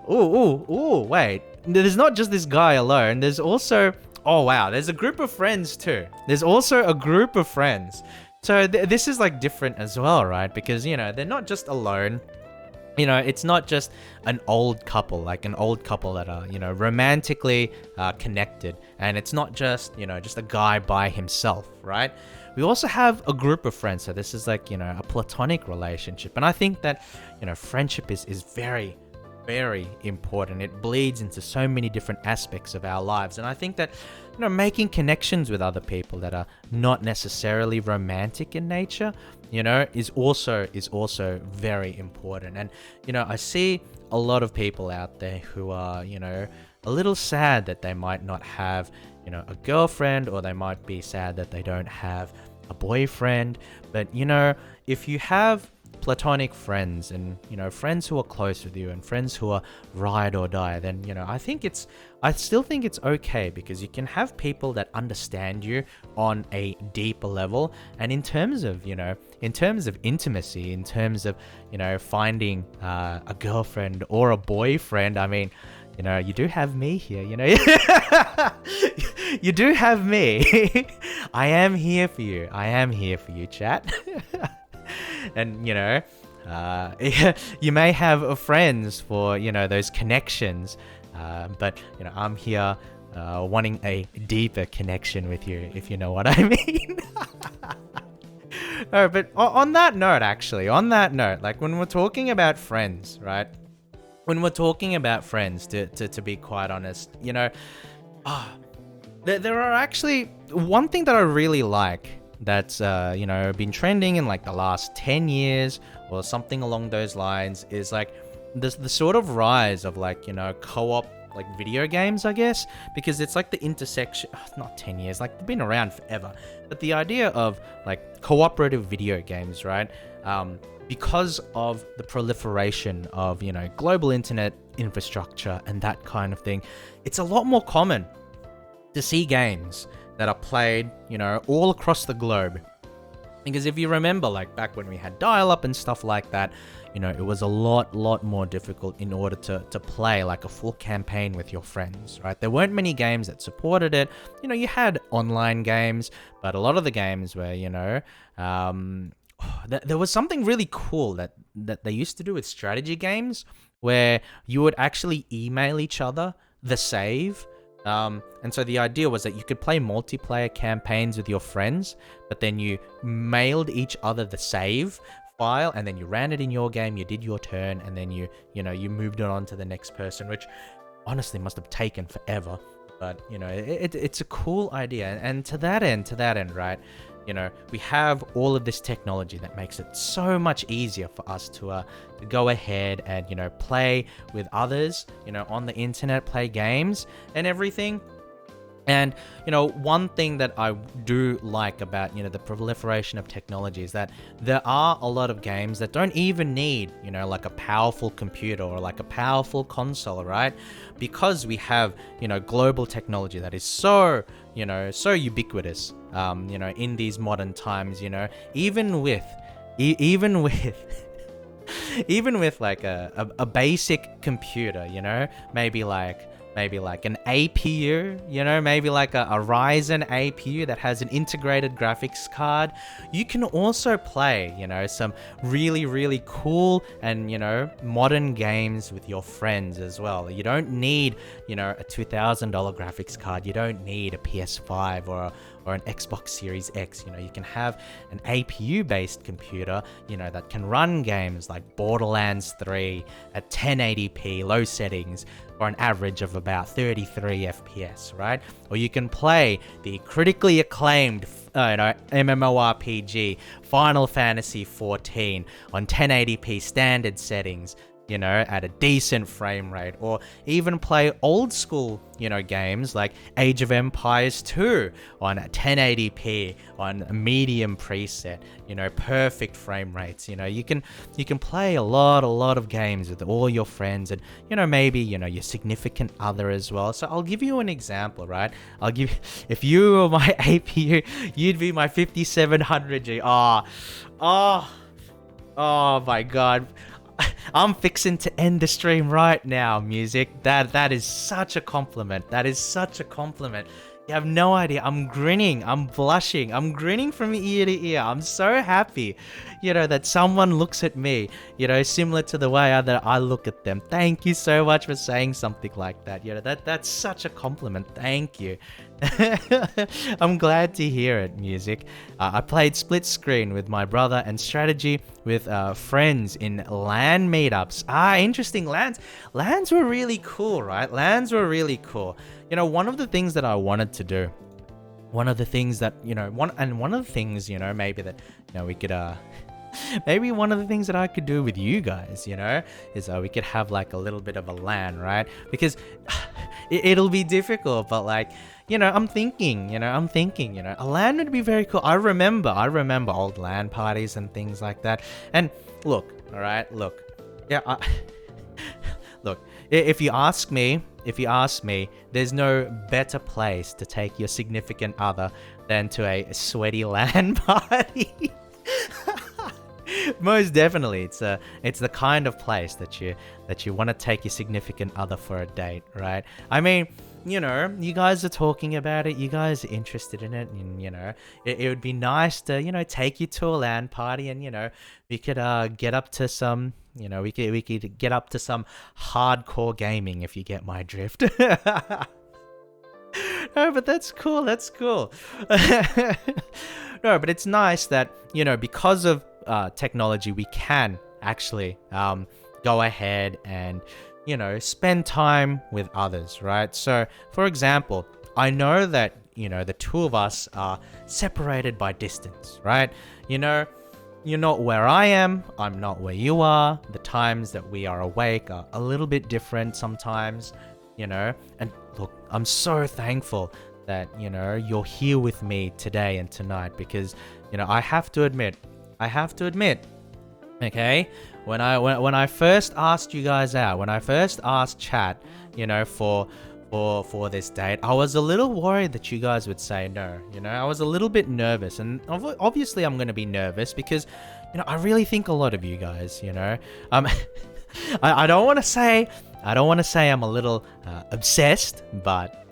Wait. There's not just this guy alone. There's also, oh wow, there's a group of friends too. There's also a group of friends. So this is like different as well, right? Because, you know, they're not just alone. You know, it's not just an old couple, like an old couple that are, you know, romantically connected. And it's not just, you know, just a guy by himself, right? We also have a group of friends. So this is like, you know, a platonic relationship. And I think that, you know, friendship is very, very important. It bleeds into so many different aspects of our lives. And I think that, you know, making connections with other people that are not necessarily romantic in nature, you know, is also very important. And, you know, I see a lot of people out there who are, you know, a little sad that they might not have, you know, a girlfriend, or they might be sad that they don't have a boyfriend. But, you know, if you have platonic friends and, you know, friends who are close with you and friends who are ride or die, then, you know, I still think it's okay, because you can have people that understand you on a deeper level. And in terms of, you know, in terms of intimacy, in terms of, you know, finding a girlfriend or a boyfriend, I mean, you know, you do have me here, you know. You do have me. I am here for you. I am here for you, chat. And, you know, you may have friends for, you know, those connections. But, you know, I'm here wanting a deeper connection with you, if you know what I mean. No, but on that note, like when we're talking about friends, right? When we're talking about friends, to be quite honest, you know, there are actually one thing that I really like that's, you know, been trending in like the last 10 years or something along those lines, is like the sort of rise of, like, you know, co-op like video games, I guess, because it's like the intersection, not 10 years, like they've been around forever, but the idea of like cooperative video games, right? Because of the proliferation of, you know, global internet infrastructure and that kind of thing, it's a lot more common to see games that are played, you know, all across the globe. Because if you remember, like back when we had dial-up and stuff like that, you know, it was a lot more difficult in order to play like a full campaign with your friends, right? There weren't many games that supported it. You know, you had online games, but a lot of the games were, you know, there was something really cool that they used to do with strategy games, where you would actually email each other the save. And so the idea was that you could play multiplayer campaigns with your friends, but then you mailed each other the save file, and then you ran it in your game, you did your turn, and then you moved it on to the next person, which honestly must have taken forever. But, you know, it's a cool idea. And to that end, right, you know, we have all of this technology that makes it so much easier for us to go ahead and, you know, play with others, you know, on the internet, play games and everything. And, you know, one thing that I do like about, you know, the proliferation of technology is that there are a lot of games that don't even need, you know, like a powerful computer or like a powerful console, right? Because we have, you know, global technology that is so, you know, so ubiquitous, you know, in these modern times, you know, even with like a basic computer, you know, maybe like an APU, you know, maybe like a Ryzen APU that has an integrated graphics card. You can also play, you know, some really cool and, you know, modern games with your friends as well. You don't need, you know, a $2,000 graphics card. You don't need a PS5 or an Xbox Series X. You know, you can have an APU based computer, you know, that can run games like Borderlands 3 at 1080p low settings for an average of about 33 FPS, right? Or you can play the critically acclaimed MMORPG Final Fantasy 14 on 1080p standard settings, you know, at a decent frame rate. Or even play old school, you know, games like Age of Empires 2 on 1080p on a medium preset, you know, perfect frame rates. You know, you can play a lot of games with all your friends and, you know, maybe, you know, your significant other as well. So I'll give you an example, right? If you were my APU, you'd be my 5700G. Oh my God. I'm fixing to end the stream right now, music. That is such a compliment. That is such a compliment. You have no idea. I'm grinning. I'm blushing. I'm grinning from ear to ear. I'm so happy, that someone looks at me, similar to the way that I look at them. Thank you so much for saying something like that. That's such a compliment. Thank you. I'm glad to hear it, music. I played split screen with my brother and strategy with friends in LAN meetups. Interesting. LANs were really cool, right? LANs were really cool. One of the things that I wanted to do, one of the things, maybe that, we could, maybe one of the things that I could do with you guys, is we could have like a little bit of a LAN, right? Because it'll be difficult, but like, I'm thinking, a LAN would be very cool. I remember old LAN parties and things like that. And look, all right, look, look, if you ask me, there's no better place to take your significant other than to a sweaty LAN party. Most definitely, it's the kind of place that you want to take your significant other for a date, right? I mean, you guys are talking about it, you guys are interested in it, and it would be nice to take you to a LAN party, and we could get up to some. We could get up to some hardcore gaming, if you get my drift. No, but that's cool. That's cool. No, but it's nice that because of technology, we can actually go ahead and spend time with others, right? So, for example, I know that the two of us are separated by distance, right? You're not where I am, I'm not where you are. The times that we are awake are a little bit different sometimes, and look, I'm so thankful that, you're here with me today and tonight, because, I have to admit, okay, when I first asked you guys out, when I first asked chat, for this date, I was a little worried that you guys would say no. I was a little bit nervous, and obviously I'm going to be nervous because, I really think a lot of you guys. I don't want to say I'm a little obsessed, but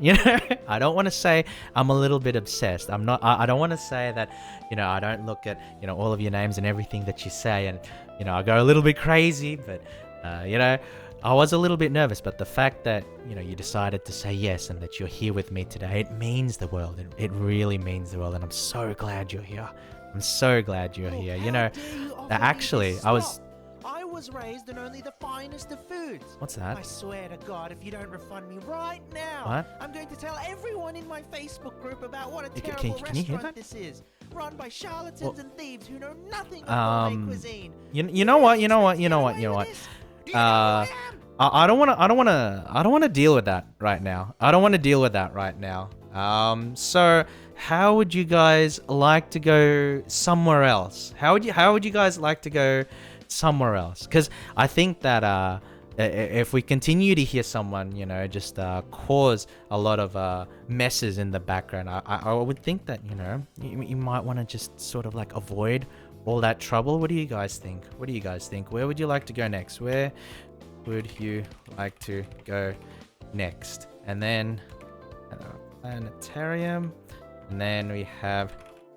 I don't want to say I'm a little bit obsessed. I'm not. I don't want to say that I don't look at all of your names and everything that you say, and I go a little bit crazy, but I was a little bit nervous, but the fact that, you decided to say yes and that you're here with me today, it means the world. It really means the world, and I'm so glad you're here. I'm so glad you're here. Actually, I was raised on only the finest of foods. What's that? I swear to God, if you don't refund me right now, what? I'm going to tell everyone in my Facebook group about what a terrible restaurant this is. Run by charlatans and thieves who know nothing about my cuisine. You know what? I don't want to deal with that right now. So how would you guys like to go somewhere else? How would you guys like to go somewhere else? Because I think that if we continue to hear someone, just cause a lot of messes in the background, I would think that you might want to just sort of like avoid all that trouble. What do you guys think? Where would you like to go next? Where would you like to go next? And then planetarium, and then we have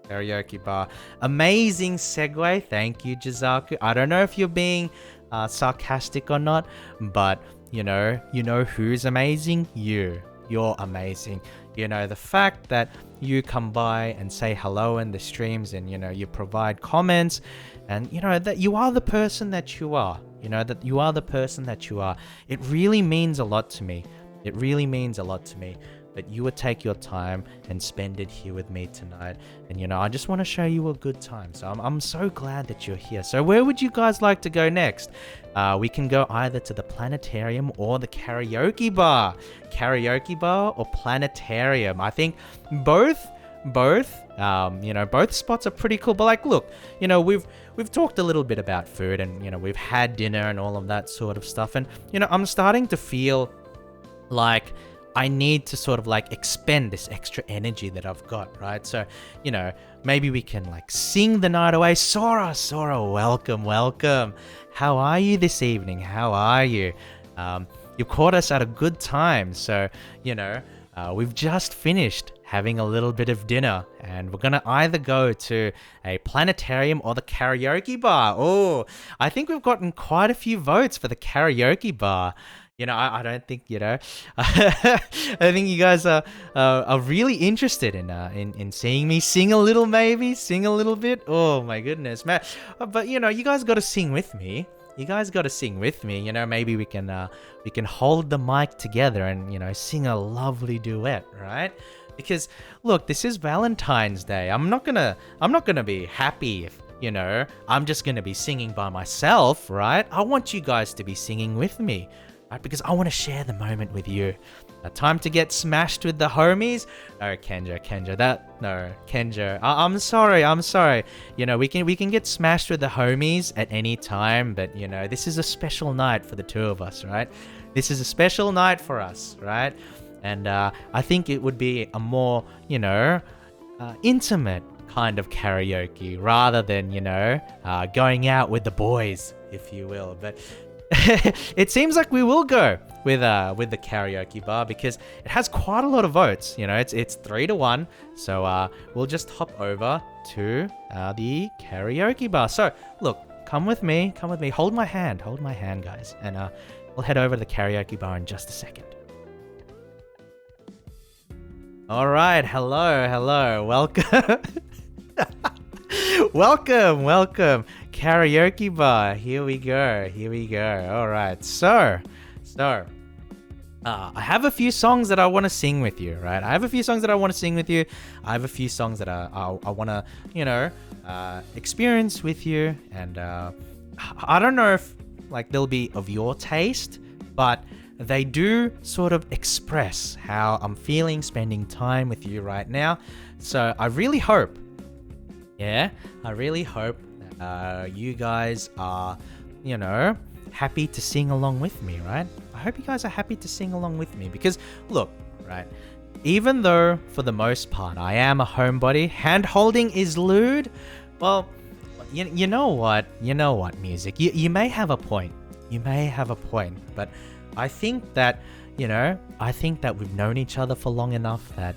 karaoke bar. Amazing segue. Thank you, Jizaku. I don't know if you're being sarcastic or not, but you know who's amazing? You're amazing. The fact that you come by and say hello in the streams, and you provide comments, and that you are the person that you are. It really means a lot to me. That you would take your time and spend it here with me tonight. And I just want to show you a good time. So I'm so glad that you're here. So where would you guys like to go next? We can go either to the planetarium or the karaoke bar. Karaoke bar or planetarium. I think both spots are pretty cool. But like, look, we've talked a little bit about food, and we've had dinner and all of that sort of stuff. And I'm starting to feel like I need to sort of like expend this extra energy that I've got, right? So, maybe we can like sing the night away. Sora, welcome. How are you this evening? How are you? You caught us at a good time. So, we've just finished having a little bit of dinner, and we're gonna either go to a planetarium or the karaoke bar. Oh, I think we've gotten quite a few votes for the karaoke bar. I don't think, I think you guys are really interested in seeing me sing a little, maybe sing a little bit. Oh my goodness, man! But you guys got to sing with me. You guys got to sing with me. Maybe we can hold the mic together and sing a lovely duet, right? Because look, this is Valentine's Day. I'm not gonna be happy if I'm just gonna be singing by myself, right? I want you guys to be singing with me. Right, because I want to share the moment with you. Time to get smashed with the homies. Oh, Kenja. I'm sorry. We can get smashed with the homies at any time, but this is a special night for the two of us, right? This is a special night for us, right? And I think it would be a more, intimate kind of karaoke rather than, going out with the boys, if you will. But it seems like we will go with the karaoke bar because it has quite a lot of votes. It's 3-1, so we'll just hop over to the karaoke bar. So look, come with me, hold my hand, guys, and we'll head over to the karaoke bar in just a second. All right, hello, welcome. Welcome. Karaoke bar. Here we go. All right. So, I have a few songs that I want to sing with you, right? I have a few songs that I want to experience with you. And I don't know if they'll be of your taste, but they do sort of express how I'm feeling spending time with you right now. So I really hope you guys are, happy to sing along with me, right? I hope you guys are happy to sing along with me because, look, right, even though for the most part I am a homebody, hand-holding is lewd, well, you know what, music, you may have a point, but I think that, we've known each other for long enough that,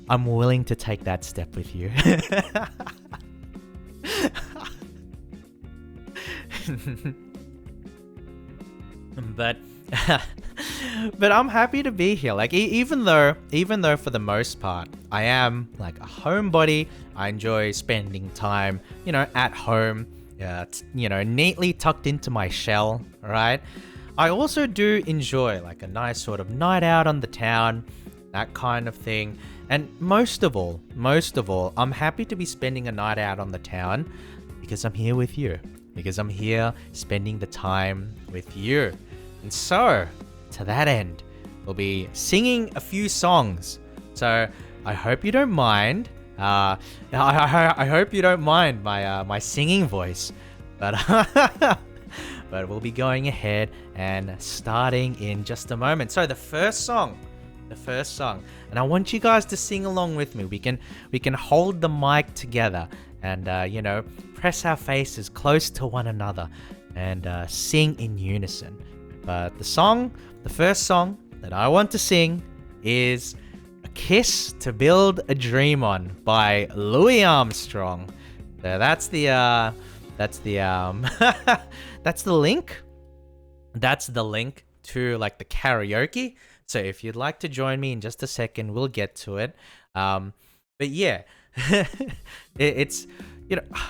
I'm willing to take that step with you. But I'm happy to be here. Even though for the most part I am a homebody, I enjoy spending time, at home, neatly tucked into my shell, right? I also do enjoy a nice sort of night out on the town, that kind of thing. And most of all, I'm happy to be spending a night out on the town because I'm here with you. Because I'm here spending the time with you. And so, to that end, we'll be singing a few songs. So, I hope you don't mind. I hope you don't mind my singing voice. But but we'll be going ahead and starting in just a moment. So, the first song, and I want you guys to sing along with me. We can hold the mic together and press our faces close to one another and sing in unison. But the first song that I want to sing is A Kiss to Build a Dream On by Louis Armstrong. So that's the that's the link. That's the link to the karaoke. So if you'd like to join me in just a second, we'll get to it. But yeah, it's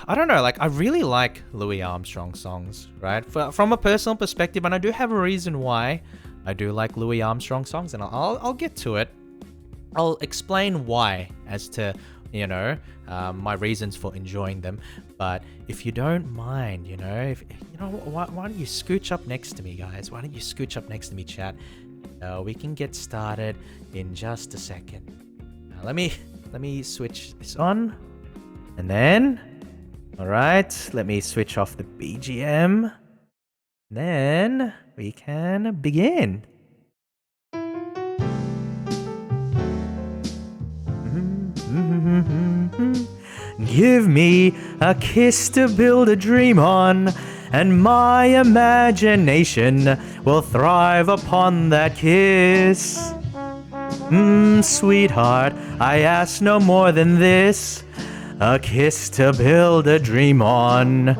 I don't know, I really like Louis Armstrong songs, right? From a personal perspective, and I do have a reason why I do like Louis Armstrong songs, and I'll get to it. I'll explain why as to, my reasons for enjoying them. But if you don't mind, why don't you scooch up next to me, guys? Why don't you scooch up next to me, chat? We can get started in just a second. Now, let me switch this on. And then, all right, let me switch off the BGM. Then we can begin. Give me a kiss to build a dream on, and my imagination will thrive upon that kiss. Sweetheart, I ask no more than this, a kiss to build a dream on.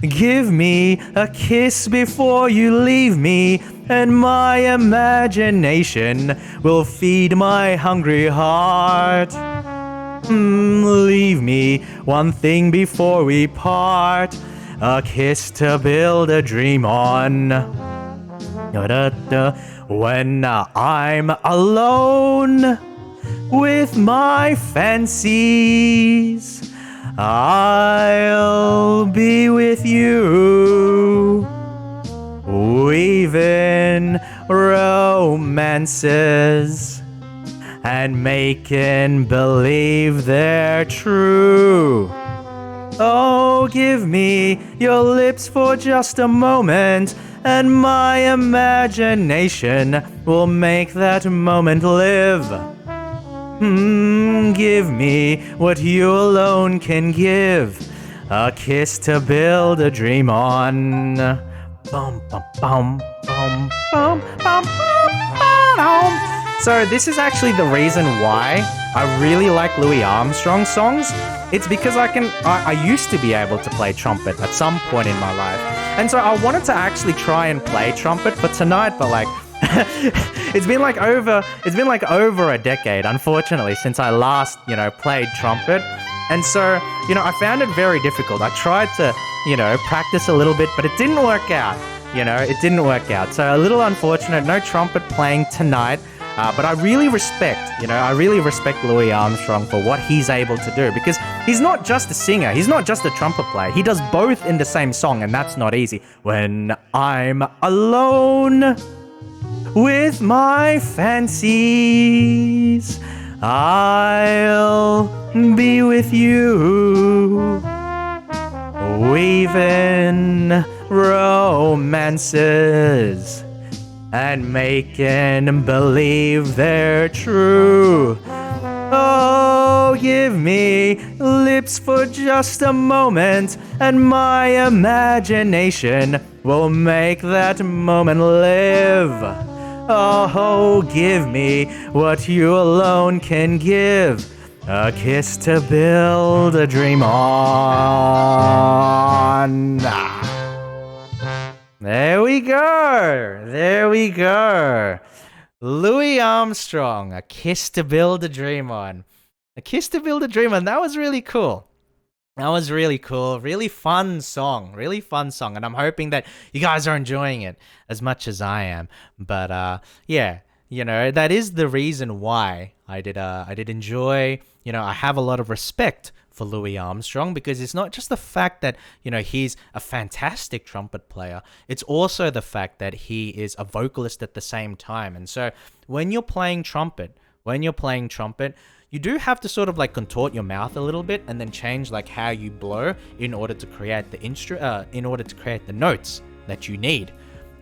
Give me a kiss before you leave me, and my imagination will feed my hungry heart. Leave me one thing before we part, a kiss to build a dream on. When I'm alone with my fancies, I'll be with you, weaving romances and making believe they're true. Oh, give me your lips for just a moment, and my imagination will make that moment live. Give me what you alone can give, a kiss to build a dream on. Bum, bum, bum, bum, bum, bum, bum. So this is actually the reason why I really like Louis Armstrong songs. It's because I used to be able to play trumpet at some point in my life. And so I wanted to actually try and play trumpet for tonight, but like it's been like over a decade, unfortunately, since I last, played trumpet. And so, I found it very difficult. I tried to, practice a little bit, but it didn't work out. It didn't work out. So a little unfortunate, no trumpet playing tonight. But I really respect Louis Armstrong for what he's able to do, because he's not just a singer, he's not just a trumpet player, he does both in the same song, and that's not easy. When I'm alone with my fancies, I'll be with you, weaving romances and making believe they're true. Oh, give me lips for just a moment, and my imagination will make that moment live. Oh, give me what you alone can give, a kiss to build a dream on. There we go. Louis Armstrong, a kiss to build a dream on. A kiss to build a dream on. That was really cool. Really fun song. And I'm hoping that you guys are enjoying it as much as I am. But yeah, that is the reason why I did enjoy, I have a lot of respect for Louis Armstrong, because it's not just the fact that, he's a fantastic trumpet player. It's also the fact that he is a vocalist at the same time. And so when you're playing trumpet, you do have to sort of like contort your mouth a little bit and then change like how you blow in order to create the notes that you need.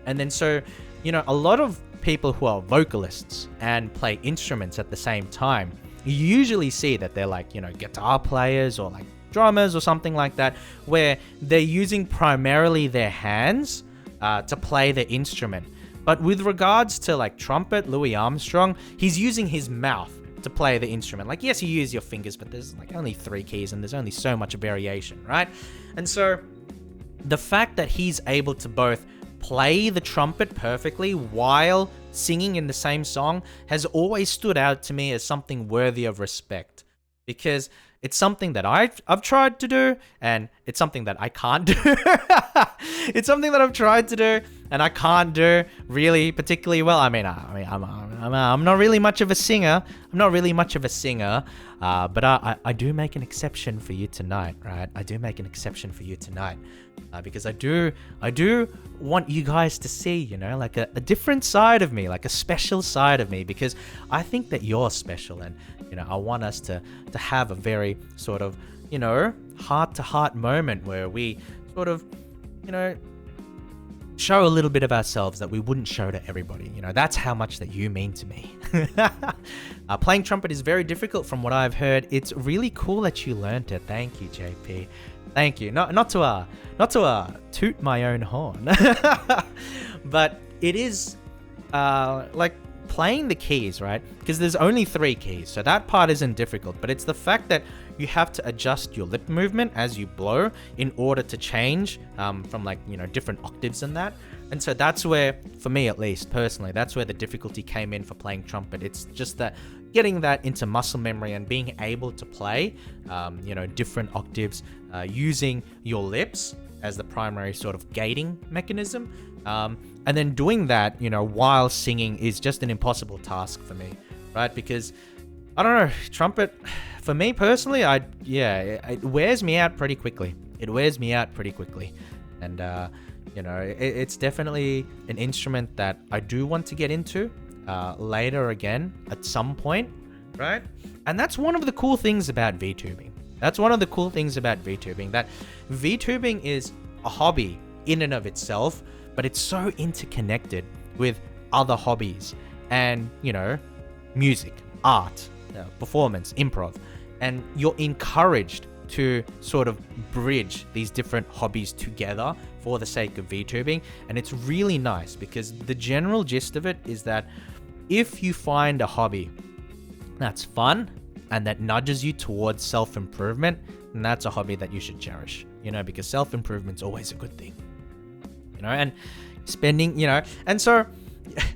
And then so, a lot of people who are vocalists and play instruments at the same time, you usually see that they're like, guitar players or like drummers or something like that, where they're using primarily their hands to play the instrument. But with regards to like trumpet, Louis Armstrong, he's using his mouth to play the instrument. Like, yes, you use your fingers, but there's like only 3 keys and there's only so much variation, right? And so the fact that he's able to both play the trumpet perfectly while singing in the same song has always stood out to me as something worthy of respect, because it's something that I've tried to do, and it's something that I can't do. It's something that I've tried to do and I can't do really particularly well. I'm not really much of a singer. But I do make an exception for you tonight, right? I do make an exception for you tonight. Because I do want you guys to see, like a different side of me, like a special side of me, because I think that you're special, and, I want us to have a very sort of, heart-to-heart moment where we sort of, show a little bit of ourselves that we wouldn't show to everybody. You know, that's how much that you mean to me. Playing trumpet is very difficult from what I've heard. It's really cool that you learned it. Thank you, JP. Thank you. Not to toot my own horn, but it is like playing the keys, right? Because there's only 3 keys, so that part isn't difficult, but it's the fact that you have to adjust your lip movement as you blow in order to change from, like, you know, different octaves and that. And so that's where, for me at least, personally, that's where the difficulty came in for playing trumpet. It's just that getting that into muscle memory and being able to play, you know, different octaves using your lips as the primary sort of gating mechanism. And then doing that, you know, while singing is just an impossible task for me, right? Because, I don't know, trumpet, for me personally, it wears me out pretty quickly. It wears me out pretty quickly. And, you know, it's definitely an instrument that I do want to get into later again at some point, right? And that's one of the cool things about VTubing. That's one of the cool things about VTubing, that VTubing is a hobby in and of itself, but it's so interconnected with other hobbies and, you know, music, art, performance, improv. And you're encouraged to sort of bridge these different hobbies together for the sake of VTubing. And it's really nice because the general gist of it is that if you find a hobby that's fun and that nudges you towards self-improvement, then that's a hobby that you should cherish, you know, because self-improvement's always a good thing. You know, and spending, you know, and so,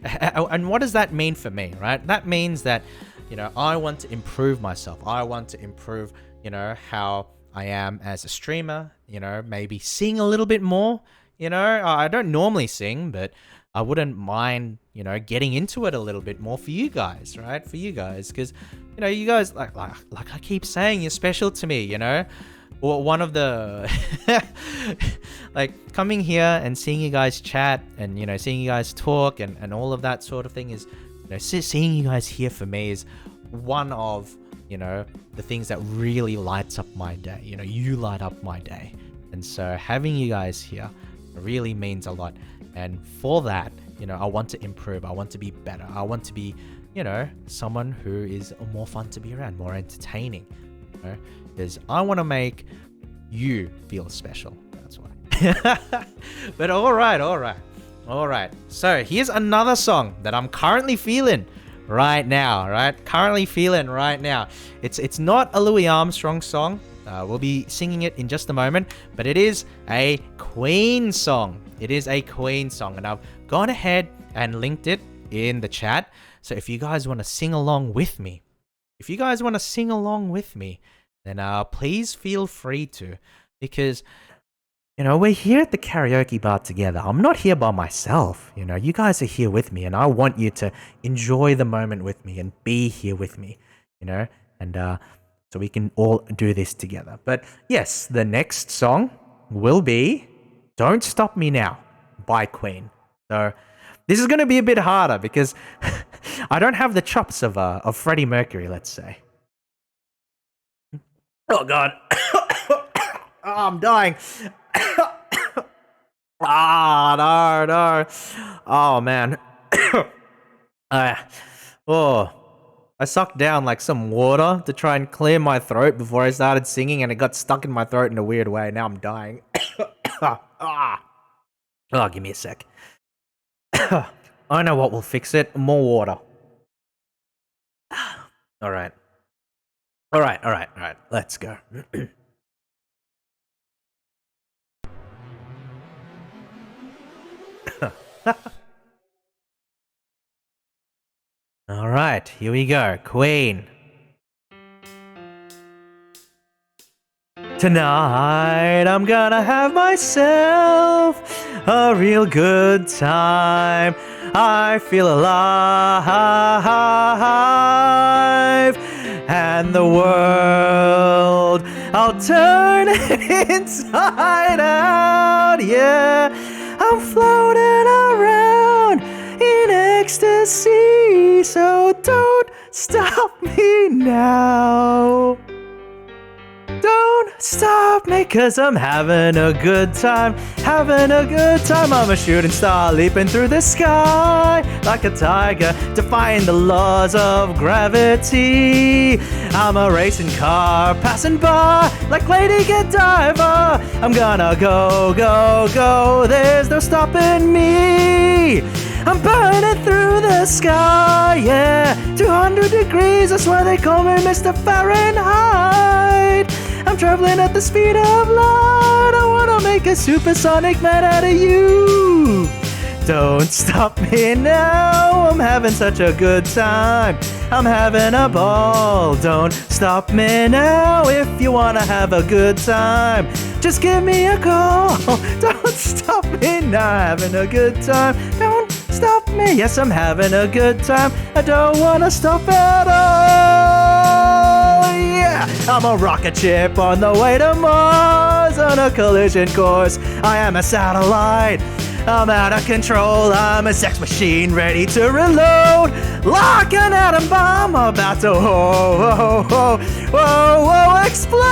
and what does that mean for me, right? That means that, you know, I want to improve myself. I want to improve, you know, how I am as a streamer, you know, maybe sing a little bit more. You know, I don't normally sing, but I wouldn't mind, you know, getting into it a little bit more for you guys, right? For you guys, because, you know, you guys, like I keep saying, you're special to me, you know? Or one of the like coming here and seeing you guys chat and, you know, seeing you guys talk and all of that sort of thing is, you know, seeing you guys here for me is one of, you know, the things that really lights up my day. You know, you light up my day. And so having you guys here really means a lot. And for that, you know, I want to improve. I want to be better. I want to be, you know, someone who is more fun to be around, more entertaining. You know? Because I want to make you feel special. That's why. But all right. So here's another song that I'm currently feeling right now, right? It's not a Louis Armstrong song. We'll be singing it in just a moment, but it is a Queen song. And I've gone ahead and linked it in the chat. So if you guys want to sing along with me, then please feel free to, because, you know, we're here at the karaoke bar together. I'm not here by myself. You know, you guys are here with me, and I want you to enjoy the moment with me and be here with me, you know, and so we can all do this together. But yes, the next song will be Don't Stop Me Now by Queen. So this is going to be a bit harder because I don't have the chops of Freddie Mercury, let's say. Oh, God. I'm dying. No. Oh, man. I sucked down like some water to try and clear my throat before I started singing, and it got stuck in my throat in a weird way. Now I'm dying. Give me a sec. I know what will fix it. More water. All right. Let's go. All right, here we go. Queen. Tonight I'm gonna have myself a real good time. I feel alive, and the world, I'll turn it inside out. Yeah, I'm floating around in ecstasy, so don't stop me now. Don't stop me, cause I'm having a good time. Having a good time. I'm a shooting star leaping through the sky like a tiger, defying the laws of gravity. I'm a racing car passing by like Lady Godiva. I'm gonna go, go, go. There's no stopping me. I'm burning through the sky, yeah. 200 degrees, that's why they call me Mr. Fahrenheit. I'm traveling at the speed of light. I wanna make a supersonic man out of you. Don't stop me now. I'm having such a good time. I'm having a ball. Don't stop me now. If you wanna have a good time, just give me a call. Don't stop me now. Having a good time. Don't stop me. Yes, I'm having a good time. I don't wanna stop at all. Yeah, I'm a rocket ship on the way to Mars on a collision course. I am a satellite. I'm out of control. I'm a sex machine ready to reload. Like an atom bomb about to whoa, explode.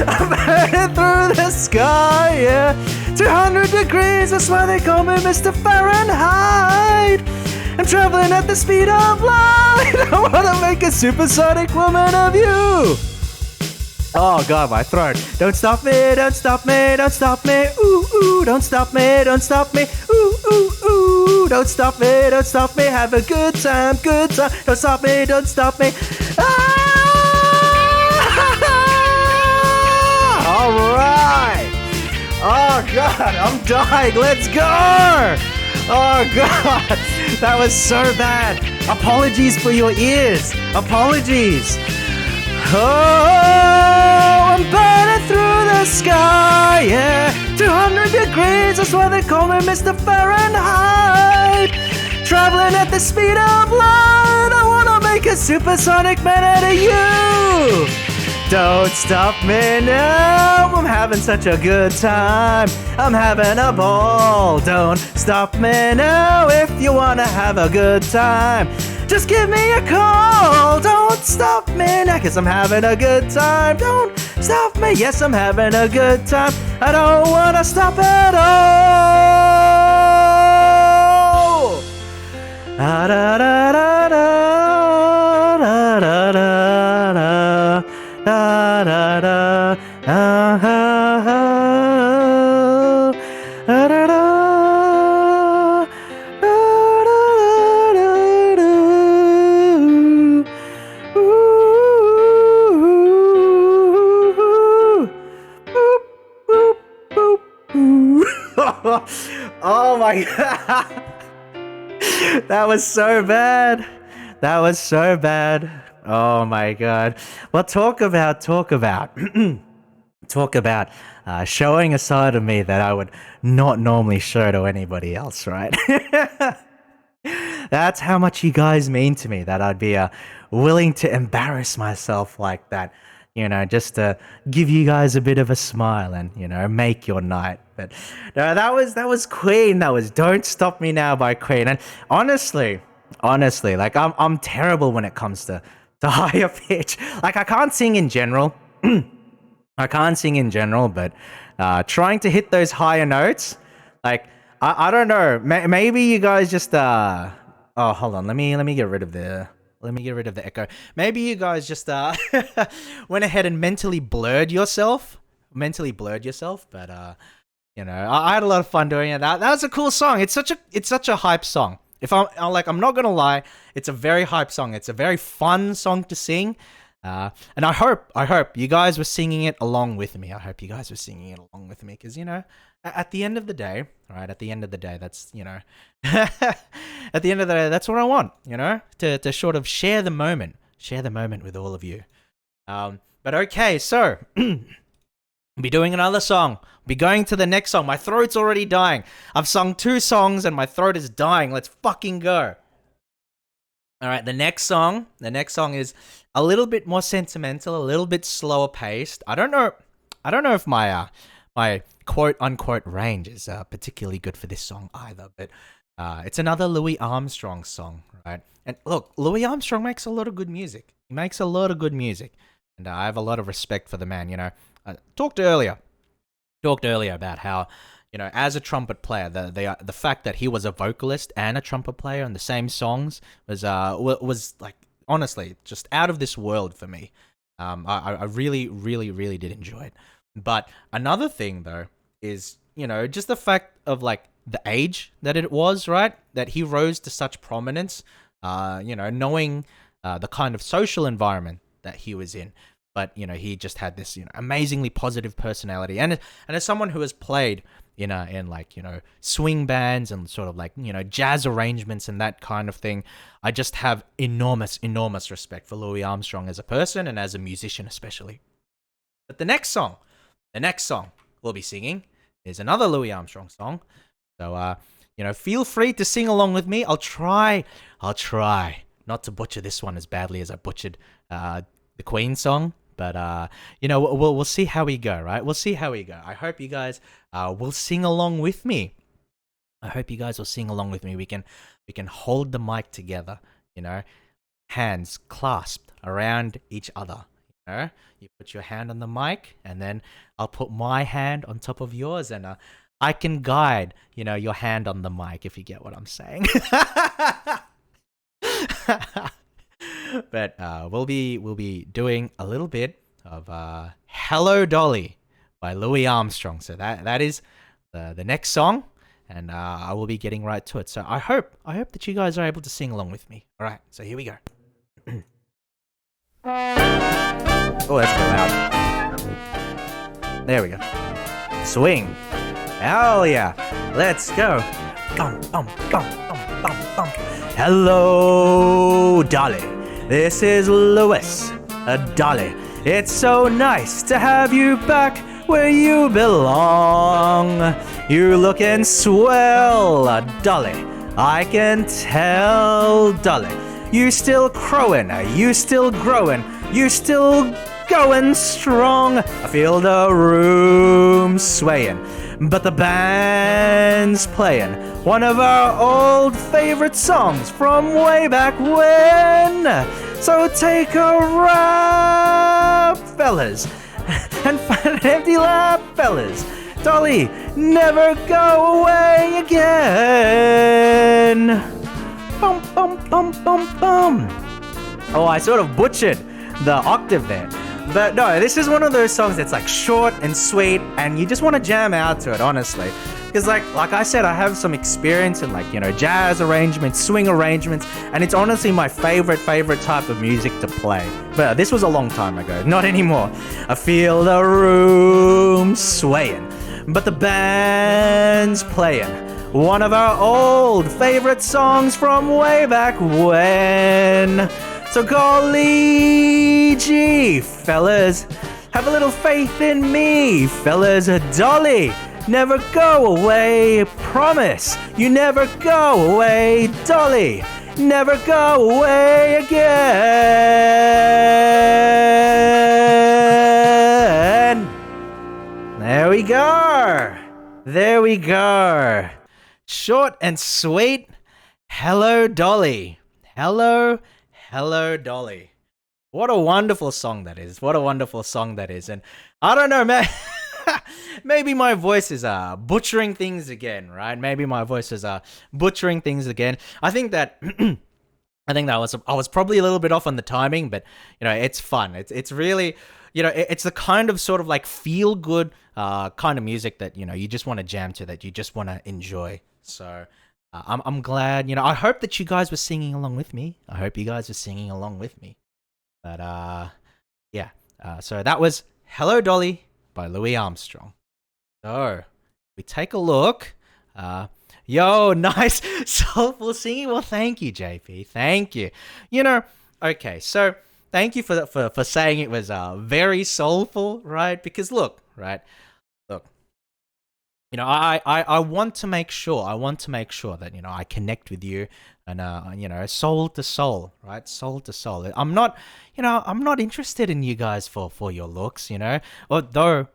I'm headed through the sky, yeah. 200 degrees, that's why they call me Mr. Fahrenheit. I'm traveling at the speed of light. I wanna make a supersonic woman of you. Oh god, my throat. Don't stop me, don't stop me, don't stop me. Ooh, ooh, don't stop me, don't stop me. Ooh, ooh, ooh, don't stop me, don't stop me. Have a good time, good time. Don't stop me, don't stop me. Ah! Alright. Oh god, I'm dying. Let's go. Oh god, that was so bad. Apologies for your ears. Apologies. Oh, I'm burning through the sky, yeah. 200 degrees, that's why they call me Mr. Fahrenheit. Traveling at the speed of light, I wanna make a supersonic man out of you. Don't stop me now, I'm having such a good time. I'm having a ball. Don't stop me now if you wanna have a good time. Just give me a call. Don't stop me now, cause I'm having a good time. Don't stop me, yes, I'm having a good time. I don't wanna stop at all. Da da da da da da da da da Oh my god. That was so bad. That was so bad. Oh my god. Well, talk about showing a side of me that I would not normally show to anybody else, right? That's how much you guys mean to me, that I'd be willing to embarrass myself like that, you know, just to give you guys a bit of a smile and, you know, make your night. But no, that was Queen. That was Don't Stop Me Now by Queen. And honestly, like I'm terrible when it comes to higher pitch. Like I can't sing in general. But trying to hit those higher notes, like I don't know. Maybe you guys just oh, hold on. Let me get rid of the echo. Maybe you guys just went ahead and mentally blurred yourself. But you know, I had a lot of fun doing it. That was a cool song. It's such a hype song. If I'm not gonna lie, it's a very hype song. It's a very fun song to sing. And I hope you guys were singing it along with me. Because, you know, at the end of the day, right? At the end of the day, that's, you know, at the end of the day, that's what I want, you know, to sort of share the moment with all of you. But okay, so be doing another song. Be going to the next song. My throat's already dying. I've sung 2 songs and my throat is dying. Let's fucking go. All right, the next song is a little bit more sentimental, a little bit slower paced. I don't know if my my quote unquote range is particularly good for this song either, but it's another Louis Armstrong song, right? And look, Louis Armstrong makes a lot of good music. He makes a lot of good music. And I have a lot of respect for the man. I talked earlier about how, as a trumpet player, the fact that he was a vocalist and a trumpet player on the same songs was like, honestly, just out of this world for me. I really, really, really did enjoy it. But another thing, though, is, just the fact of, like, the age that it was, right? That he rose to such prominence, knowing the kind of social environment that he was in. But, he just had this, amazingly positive personality. And as someone who has played in like, swing bands and sort of like, jazz arrangements and that kind of thing, I just have enormous, enormous respect for Louis Armstrong as a person and as a musician especially. But the next song we'll be singing is another Louis Armstrong song. So, feel free to sing along with me. I'll try not to butcher this one as badly as I butchered the Queen song. But, we'll see how we go, right? We'll see how we go. I hope you guys will sing along with me. We can hold the mic together, hands clasped around each other. You put your hand on the mic, and then I'll put my hand on top of yours, and I can guide, your hand on the mic, if you get what I'm saying. But we'll be doing a little bit of "Hello Dolly" by Louis Armstrong. So that is the next song, and I will be getting right to it. So I hope that you guys are able to sing along with me. All right, so here we go. Oh, that's a bit loud. There we go. Swing. Hell yeah. Let's go. Hello, Dolly. This is Louis. Dolly, it's so nice to have you back where you belong. You looking swell, Dolly. I can tell, Dolly. You still crowing, you still growing, you still going strong. I feel the room swaying, but the band's playing one of our old favorite songs from way back when. So take a rap, fellas, and find an empty lap, fellas. Dolly, never go away again. Bum, bum, bum, bum, bum. Oh, I sort of butchered the octave there. But no, this is one of those songs that's like short and sweet, and you just want to jam out to it, honestly. Because like I said, I have some experience in jazz arrangements, swing arrangements, and it's honestly my favorite type of music to play. But this was a long time ago, not anymore. I feel the room swaying, but the band's playing one of our old favorite songs from way back when. So golly gee, fellas, have a little faith in me, fellas. Dolly, never go away, promise. You never go away, Dolly. Never go away again. There we go. Short and sweet. Hello, Dolly. Hello, Dolly. What a wonderful song that is. And I don't know, man. Maybe my voice is butchering things again, right? I think that I was probably a little bit off on the timing, but it's fun. It's really, it's the kind of sort of like feel good kind of music that you just want to jam to, that you just want to enjoy. So I'm glad. I hope that you guys were singing along with me. But yeah. So that was "Hello Dolly" by Louis Armstrong. So we take a look. Yo, nice soulful singing. Well, thank you, JP. Thank you. Okay. So thank you for saying it was very soulful, right? Because look. I want to make sure that, I connect with you and, soul to soul, right? Soul to soul. I'm not interested in you guys for your looks, although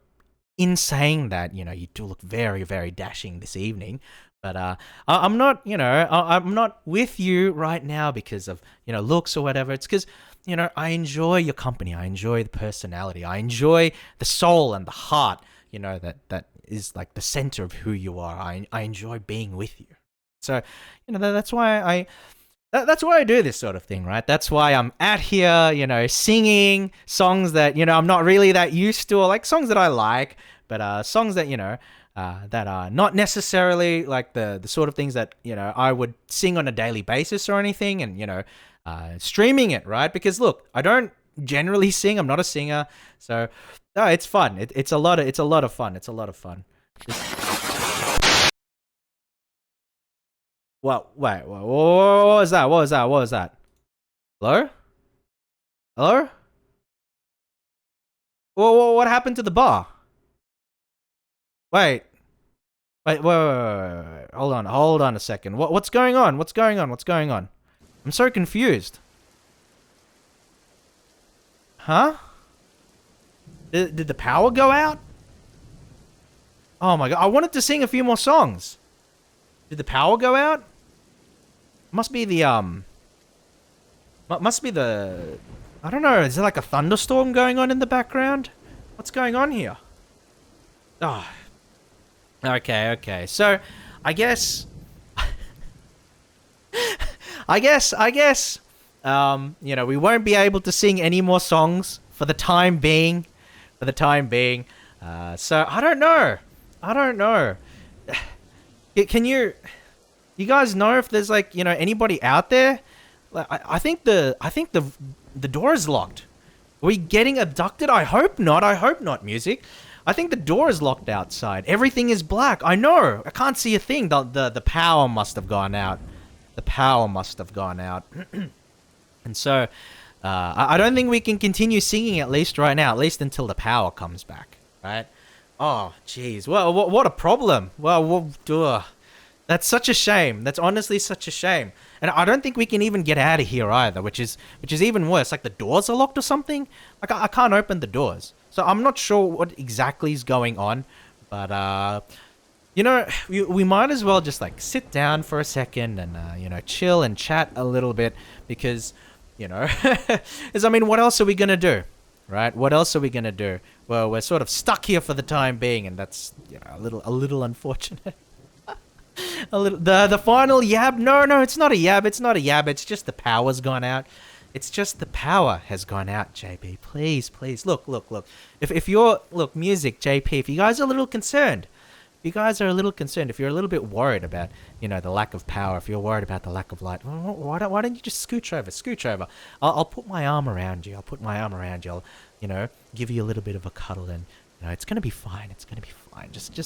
in saying that, you do look very, very dashing this evening. But I'm not, I'm not with you right now because of, looks or whatever. It's because, I enjoy your company. I enjoy the personality. I enjoy the soul and the heart, that is like the center of who you are. I enjoy being with you. So, that's why that's why I do this sort of thing, right? That's why I'm at here, singing songs that, I'm not really that used to, or like songs that I like, but songs that, that are not necessarily like the sort of things that, I would sing on a daily basis or anything, and, streaming it, right? Because look, I don't generally sing. I'm not a singer. So, no, it's fun. It's a lot of fun. It's a lot of fun. What was that? What was that? Hello? Hello? What happened to the bar? Wait. Hold on a second. What's going on? What's going on? I'm so confused. Huh? Did the power go out? Oh my god, I wanted to sing a few more songs. Did the power go out? Must be the I don't know, is there like a thunderstorm going on in the background? What's going on here? Oh. Okay. So, I guess we won't be able to sing any more songs for the time being. So I don't know. Can you guys know if there's like, anybody out there? Like, I think the door is locked. Are we getting abducted? I hope not, music. I think the door is locked outside. Everything is black. I know. I can't see a thing. The power must have gone out. And so, I don't think we can continue singing at least right now, at least until the power comes back, right? Oh, jeez. Well, what a problem. Well, that's such a shame. That's honestly such a shame. And I don't think we can even get out of here either, which is even worse. Like the doors are locked or something. Like I can't open the doors. So I'm not sure what exactly is going on, but we might as well just like sit down for a second and chill and chat a little bit because what else are we gonna do, right? What else are we gonna do? Well, we're sort of stuck here for the time being, and that's a little unfortunate. The final yab. No, it's not a yab. It's just the power's gone out. It's just the power has gone out, JP. Please. Look. If you're music, JP, if you guys are a little concerned, if you're a little bit worried about, the lack of power, if you're worried about the lack of light, why don't you just scooch over? I'll put my arm around you. I'll, give you a little bit of a cuddle, and it's gonna be fine. Just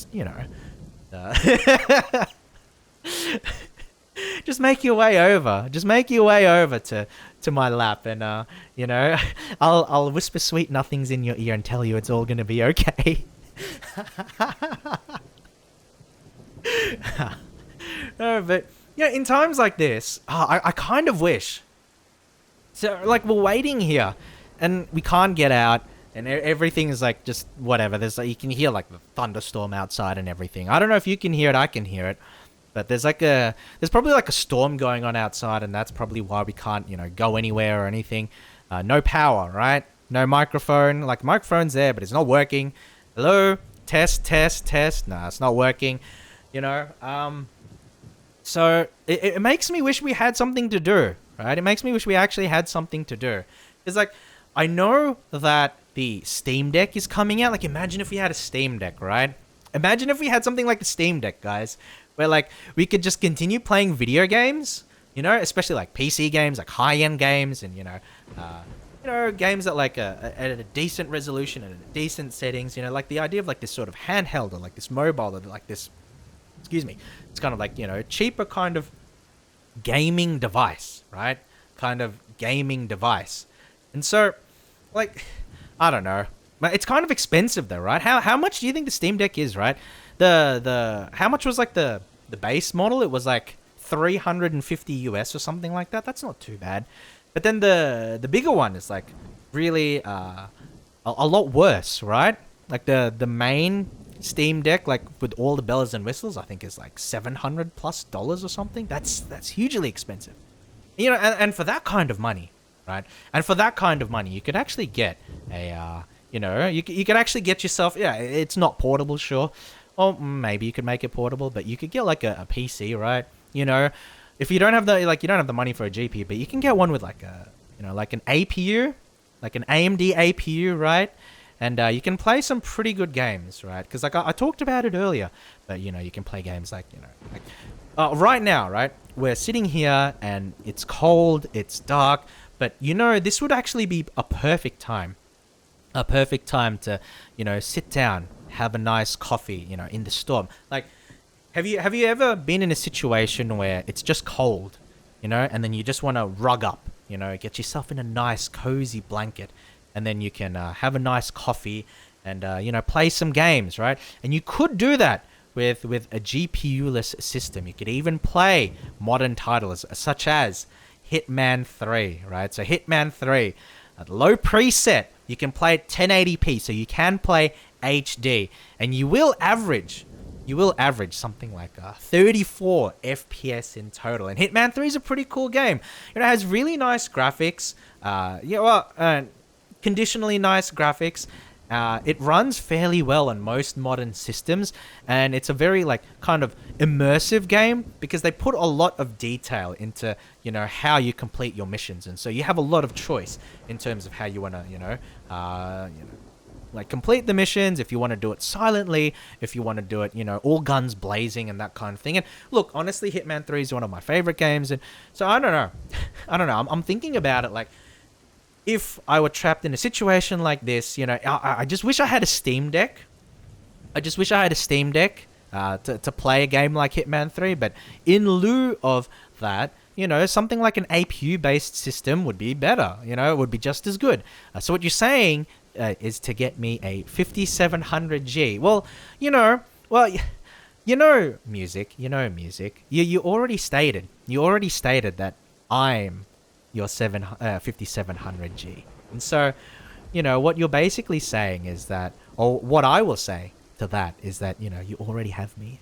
just make your way over. To my lap, and I'll whisper sweet nothings in your ear and tell you it's all gonna be okay. No, but in times like this, I kind of wish. So like we're waiting here, and we can't get out, and everything is like just whatever. There's like, you can hear like the thunderstorm outside and everything. I don't know if you can hear it. I can hear it. But there's probably like a storm going on outside, and that's probably why we can't, go anywhere or anything. No power, right? No microphone. Like the microphone's there, but it's not working. Hello? Test. Nah, it's not working. So it makes me wish we had something to do, right? It makes me wish we actually had something to do. It's like, I know that the Steam Deck is coming out. Like, imagine if we had a Steam Deck, right? Imagine if we had something like the Steam Deck, guys. Where like we could just continue playing video games, especially like PC games, like high-end games, and games at like at a decent resolution and at decent settings. Like the idea of like this sort of handheld or like this mobile or like this, it's kind of like cheaper kind of gaming device, right? And so, like, I don't know, but it's kind of expensive though, right? How much do you think the Steam Deck is, right? How much was like the base model? It was like $350 US or something like that. That's not too bad. But then the bigger one is like really a lot worse, right? Like the main Steam Deck, like with all the bells and whistles, I think is like $700+ or something. That's hugely expensive. And for that kind of money, right? And for that kind of money, you could actually get you could actually get yourself, it's not portable, sure. Or maybe you could make it portable, but you could get like a PC, right? If you don't have the money for a GPU, but you can get one with like like an APU, like an AMD APU, right? And you can play some pretty good games, right? Because like I talked about it earlier, but you can play games like right now, right? We're sitting here and it's cold, it's dark, but this would actually be a perfect time to sit down, have a nice coffee, in the storm. Like, have you ever been in a situation where it's just cold, and then you just want to rug up, get yourself in a nice cozy blanket, and then you can have a nice coffee and play some games, right? And you could do that with a GPU-less system. You could even play modern titles such as Hitman 3, right? So Hitman 3, at low preset, you can play at 1080p, so you can play HD, and you will average something like 34 FPS in total. And Hitman 3 is a pretty cool game. It has really nice graphics, conditionally nice graphics. It runs fairly well on most modern systems, and it's a very kind of immersive game because they put a lot of detail into how you complete your missions, and so you have a lot of choice in terms of how you want to complete the missions. If you want to do it silently, if you want to do it all guns blazing and that kind of thing. And look, honestly, Hitman 3 is one of my favorite games, and so I don't know. I'm thinking about it if I were trapped in a situation like this, I just wish I had a Steam Deck. To play a game like Hitman 3. But in lieu of that, something like an APU-based system would be better. It would be just as good. So what you're saying is to get me a 5700G. Music. You already stated that I'm your 5700G. And so, what you're basically saying is that, or what I will say to that is that, you already have me.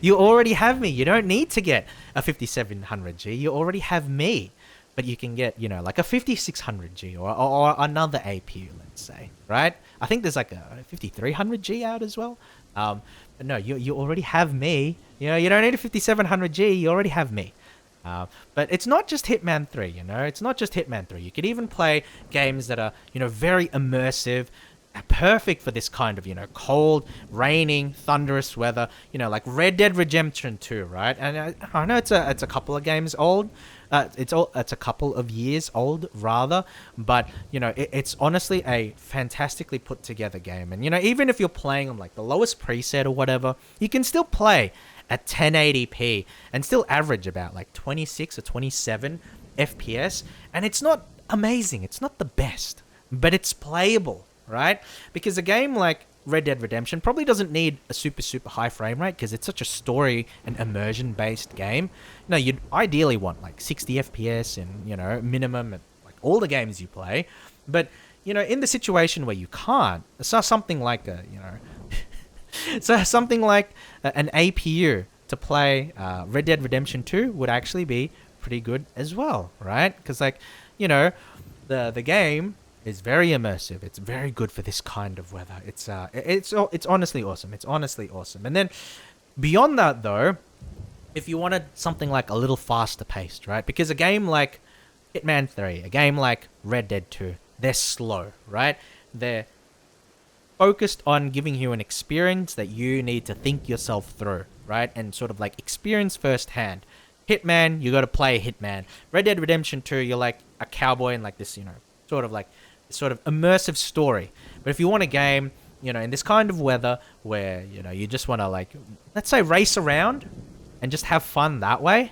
You already have me. You don't need to get a 5700G. You already have me. But you can get, like a 5600G or another APU, let's say, right? I think there's like a 5300G out as well. But no, you already have me. You don't need a 5700G. You already have me. But it's not just Hitman 3, it's not just Hitman 3. You could even play games that are, very immersive, perfect for this kind of, cold, raining, thunderous weather, like Red Dead Redemption 2, right? And I know it's a couple of games old. It's a couple of years old, rather, but it's honestly a fantastically put together game. And even if you're playing on the lowest preset or whatever, you can still play at 1080p and still average about 26 or 27 FPS. And it's not amazing, it's not the best, but it's playable, right? Because a game like Red Dead Redemption probably doesn't need a super high frame rate because it's such a story and immersion based game. You'd ideally want 60 FPS and minimum at all the games you play. But in the situation where you can't, so something like an APU to play Red Dead Redemption 2 would actually be pretty good as well, right? Because the game is very immersive. It's very good for this kind of weather. It's honestly awesome. It's honestly awesome. And then beyond that, though, if you wanted something a little faster paced, right? Because a game like Hitman 3, a game like Red Dead 2, they're slow, right? They're focused on giving you an experience that you need to think yourself through, right? And sort of experience firsthand. Hitman, you got to play Hitman. Red Dead Redemption 2, you're like a cowboy in this, sort of immersive story. But if you want a game, in this kind of weather where, you just want to let's say race around and just have fun that way.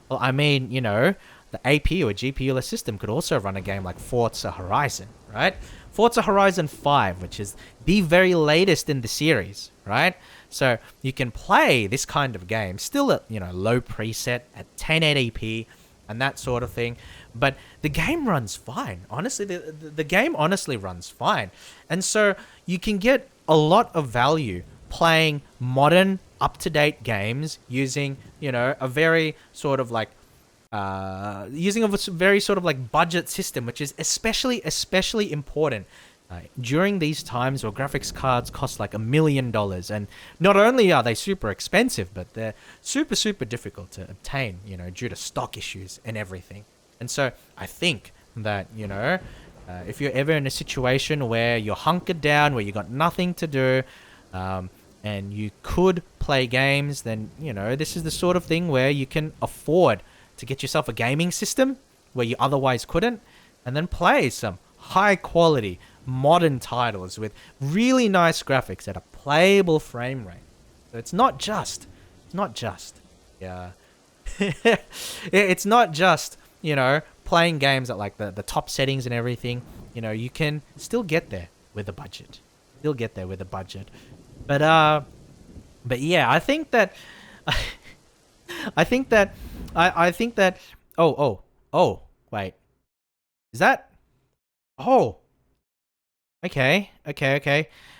Well, I mean, the APU or GPU-less system could also run a game like Forza Horizon, right? Forza Horizon 5, which is the very latest in the series, right? So you can play this kind of game still at, low preset at 1080p and that sort of thing. But the game runs fine. Honestly, the game honestly runs fine. And so you can get a lot of value playing modern, up-to-date games using, you know, a very sort of like using a very sort of like budget system, which is especially important during these times where graphics cards cost like $1 million, and not only are they super expensive, but they're super difficult to obtain, you know, due to stock issues and everything. And so I think that, you know, if you're ever in a situation where you're hunkered down, where you got nothing to do, and you could play games, then, you know, this is the sort of thing where you can afford to get yourself a gaming system where you otherwise couldn't, and then play some high quality modern titles with really nice graphics at a playable frame rate. So it's not just, yeah, it's not just, you know, playing games at like the top settings and everything. You know, you can still get there with a budget. But yeah, I think that I think that oh wait, is that okay.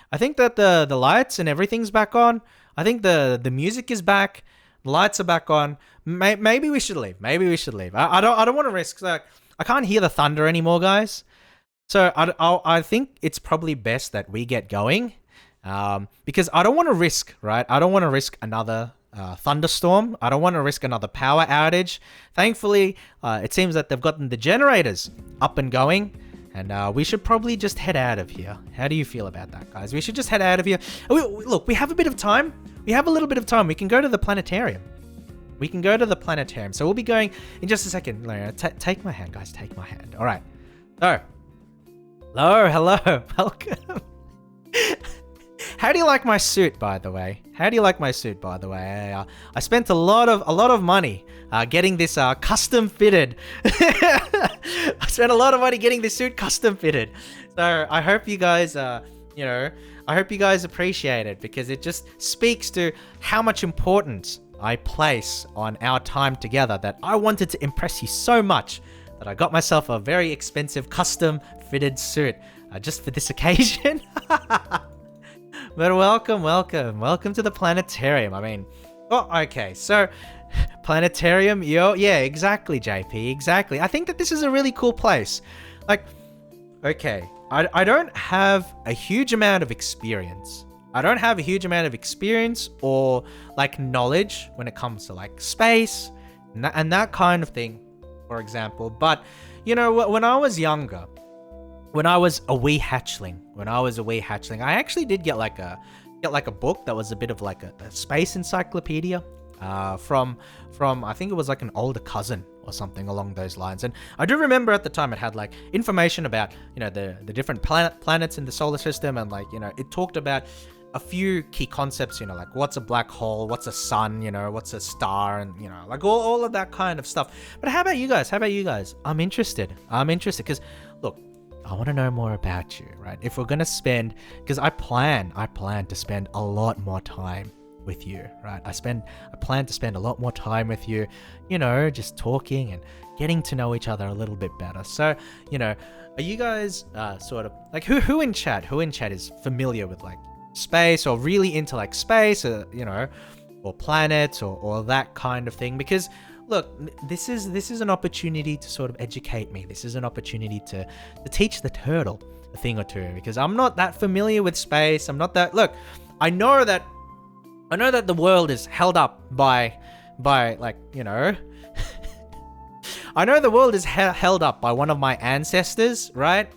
I think that the lights and everything's back on. I think the music is back. The lights are back on. Maybe we should leave. I don't want to risk. Like, I can't hear the thunder anymore, guys. So I think it's probably best that we get going, because I don't want to risk, right? I don't want to risk another thunderstorm. I don't want to risk another power outage. Thankfully, it seems that they've gotten the generators up and going, and we should probably just head out of here. How do you feel about that, guys? We should just head out of here. Look, we have a bit of time. We have a little bit of time. We can go to the planetarium. So we'll be going in just a second. Take my hand, guys. Take my hand. All right. So, hello. Welcome. How do you like my suit, by the way? I spent a lot of money getting this custom fitted. I spent a lot of money getting this suit custom fitted. So I hope you guys, I hope you guys appreciate it, because it just speaks to how much importance I place on our time together, that I wanted to impress you so much that I got myself a very expensive custom fitted suit just for this occasion. But welcome to the planetarium. I mean, okay, so planetarium, yeah, exactly, JP, exactly. I think that this is a really cool place. Like, okay, I don't have a huge amount of experience. Or like knowledge when it comes to like space and that kind of thing, for example. But, you know, when I was younger, when I was a wee hatchling, I actually did get like a book that was a bit of like a space encyclopedia from I think it was like an older cousin or something along those lines. And I do remember at the time it had like information about, you know, the different planets in the solar system, and like, you know, it talked about a few key concepts, you know, like what's a black hole, what's a sun, you know, what's a star, and, you know, like all of that kind of stuff. But how about you guys? I'm interested because, look, I want to know more about you, right? If we're going to spend, because I plan to spend a lot more time with you, right? I plan to spend a lot more time with you, you know, just talking and getting to know each other a little bit better. So, you know, are you guys sort of like who in chat is familiar with like space, or really into like space, or, you know, or planets, or that kind of thing? Because look, this is an opportunity to sort of educate me. This is an opportunity to teach the turtle a thing or two, because I'm not that familiar with space. I'm not that. Look, I know that the world is held up by like, you know, I know the world is held up by one of my ancestors, right?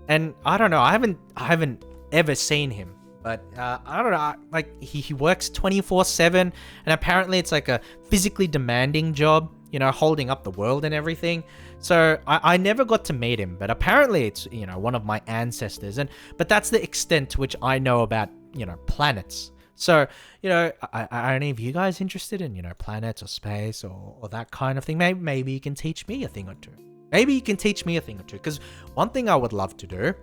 And I don't know. I haven't ever seen him. But I don't know, like he works 24/7, and apparently it's like a physically demanding job, you know, holding up the world and everything. So I never got to meet him, but apparently it's, you know, one of my ancestors. But that's the extent to which I know about, you know, planets. So, you know, are any of you guys interested in, you know, planets or space or that kind of thing? Maybe you can teach me a thing or two. Because one thing I would love to do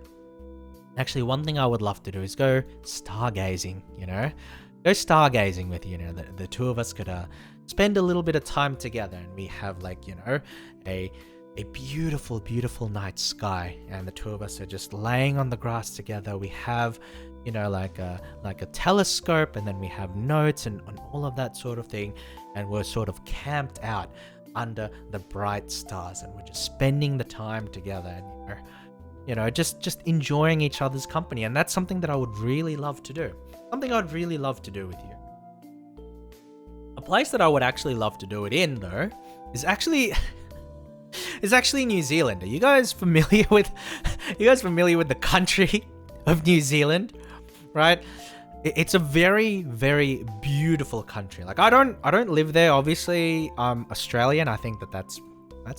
is go stargazing, you know? Go stargazing with you, know, the two of us could spend a little bit of time together, and we have like, you know, a beautiful night sky, and the two of us are just laying on the grass together. We have, you know, like a telescope, and then we have notes and all of that sort of thing, and we're sort of camped out under the bright stars, and we're just spending the time together, and just enjoying each other's company. And that's something that I would really love to do. Something I'd really love to do with you. A place that I would actually love to do it in, though, is actually New Zealand. Are you guys familiar with the country of New Zealand? Right? It's a very, very beautiful country. Like, I don't live there. Obviously, I'm Australian. I think that's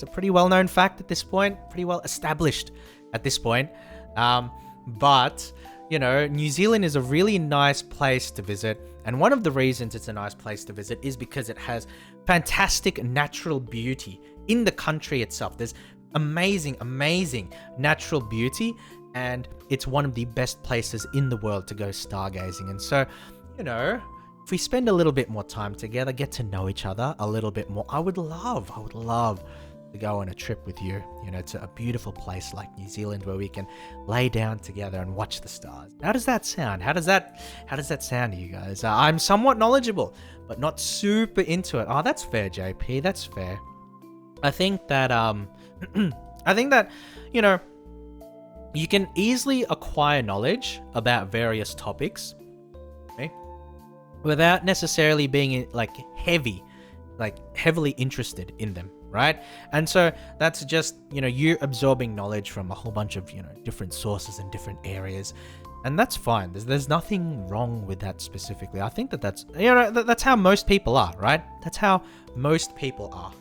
a pretty well-known fact at this point, pretty well established at this point. But New Zealand is a really nice place to visit. And one of the reasons it's a nice place to visit is because it has fantastic natural beauty in the country itself. There's amazing, amazing natural beauty, and it's one of the best places in the world to go stargazing. And so, if we spend a little bit more time together, get to know each other a little bit more, I would love to go on a trip with you, to a beautiful place like New Zealand, where we can lay down together and watch the stars. How does that sound? How does that sound to you guys? I'm somewhat knowledgeable, but not super into it. Oh, that's fair, JP. That's fair. I think that you can easily acquire knowledge about various topics, okay, without necessarily being heavily interested in them, right? And so that's just, you absorbing knowledge from a whole bunch of, different sources and different areas. And that's fine. There's nothing wrong with that specifically. I think that's how most people are, right? That's how most people are.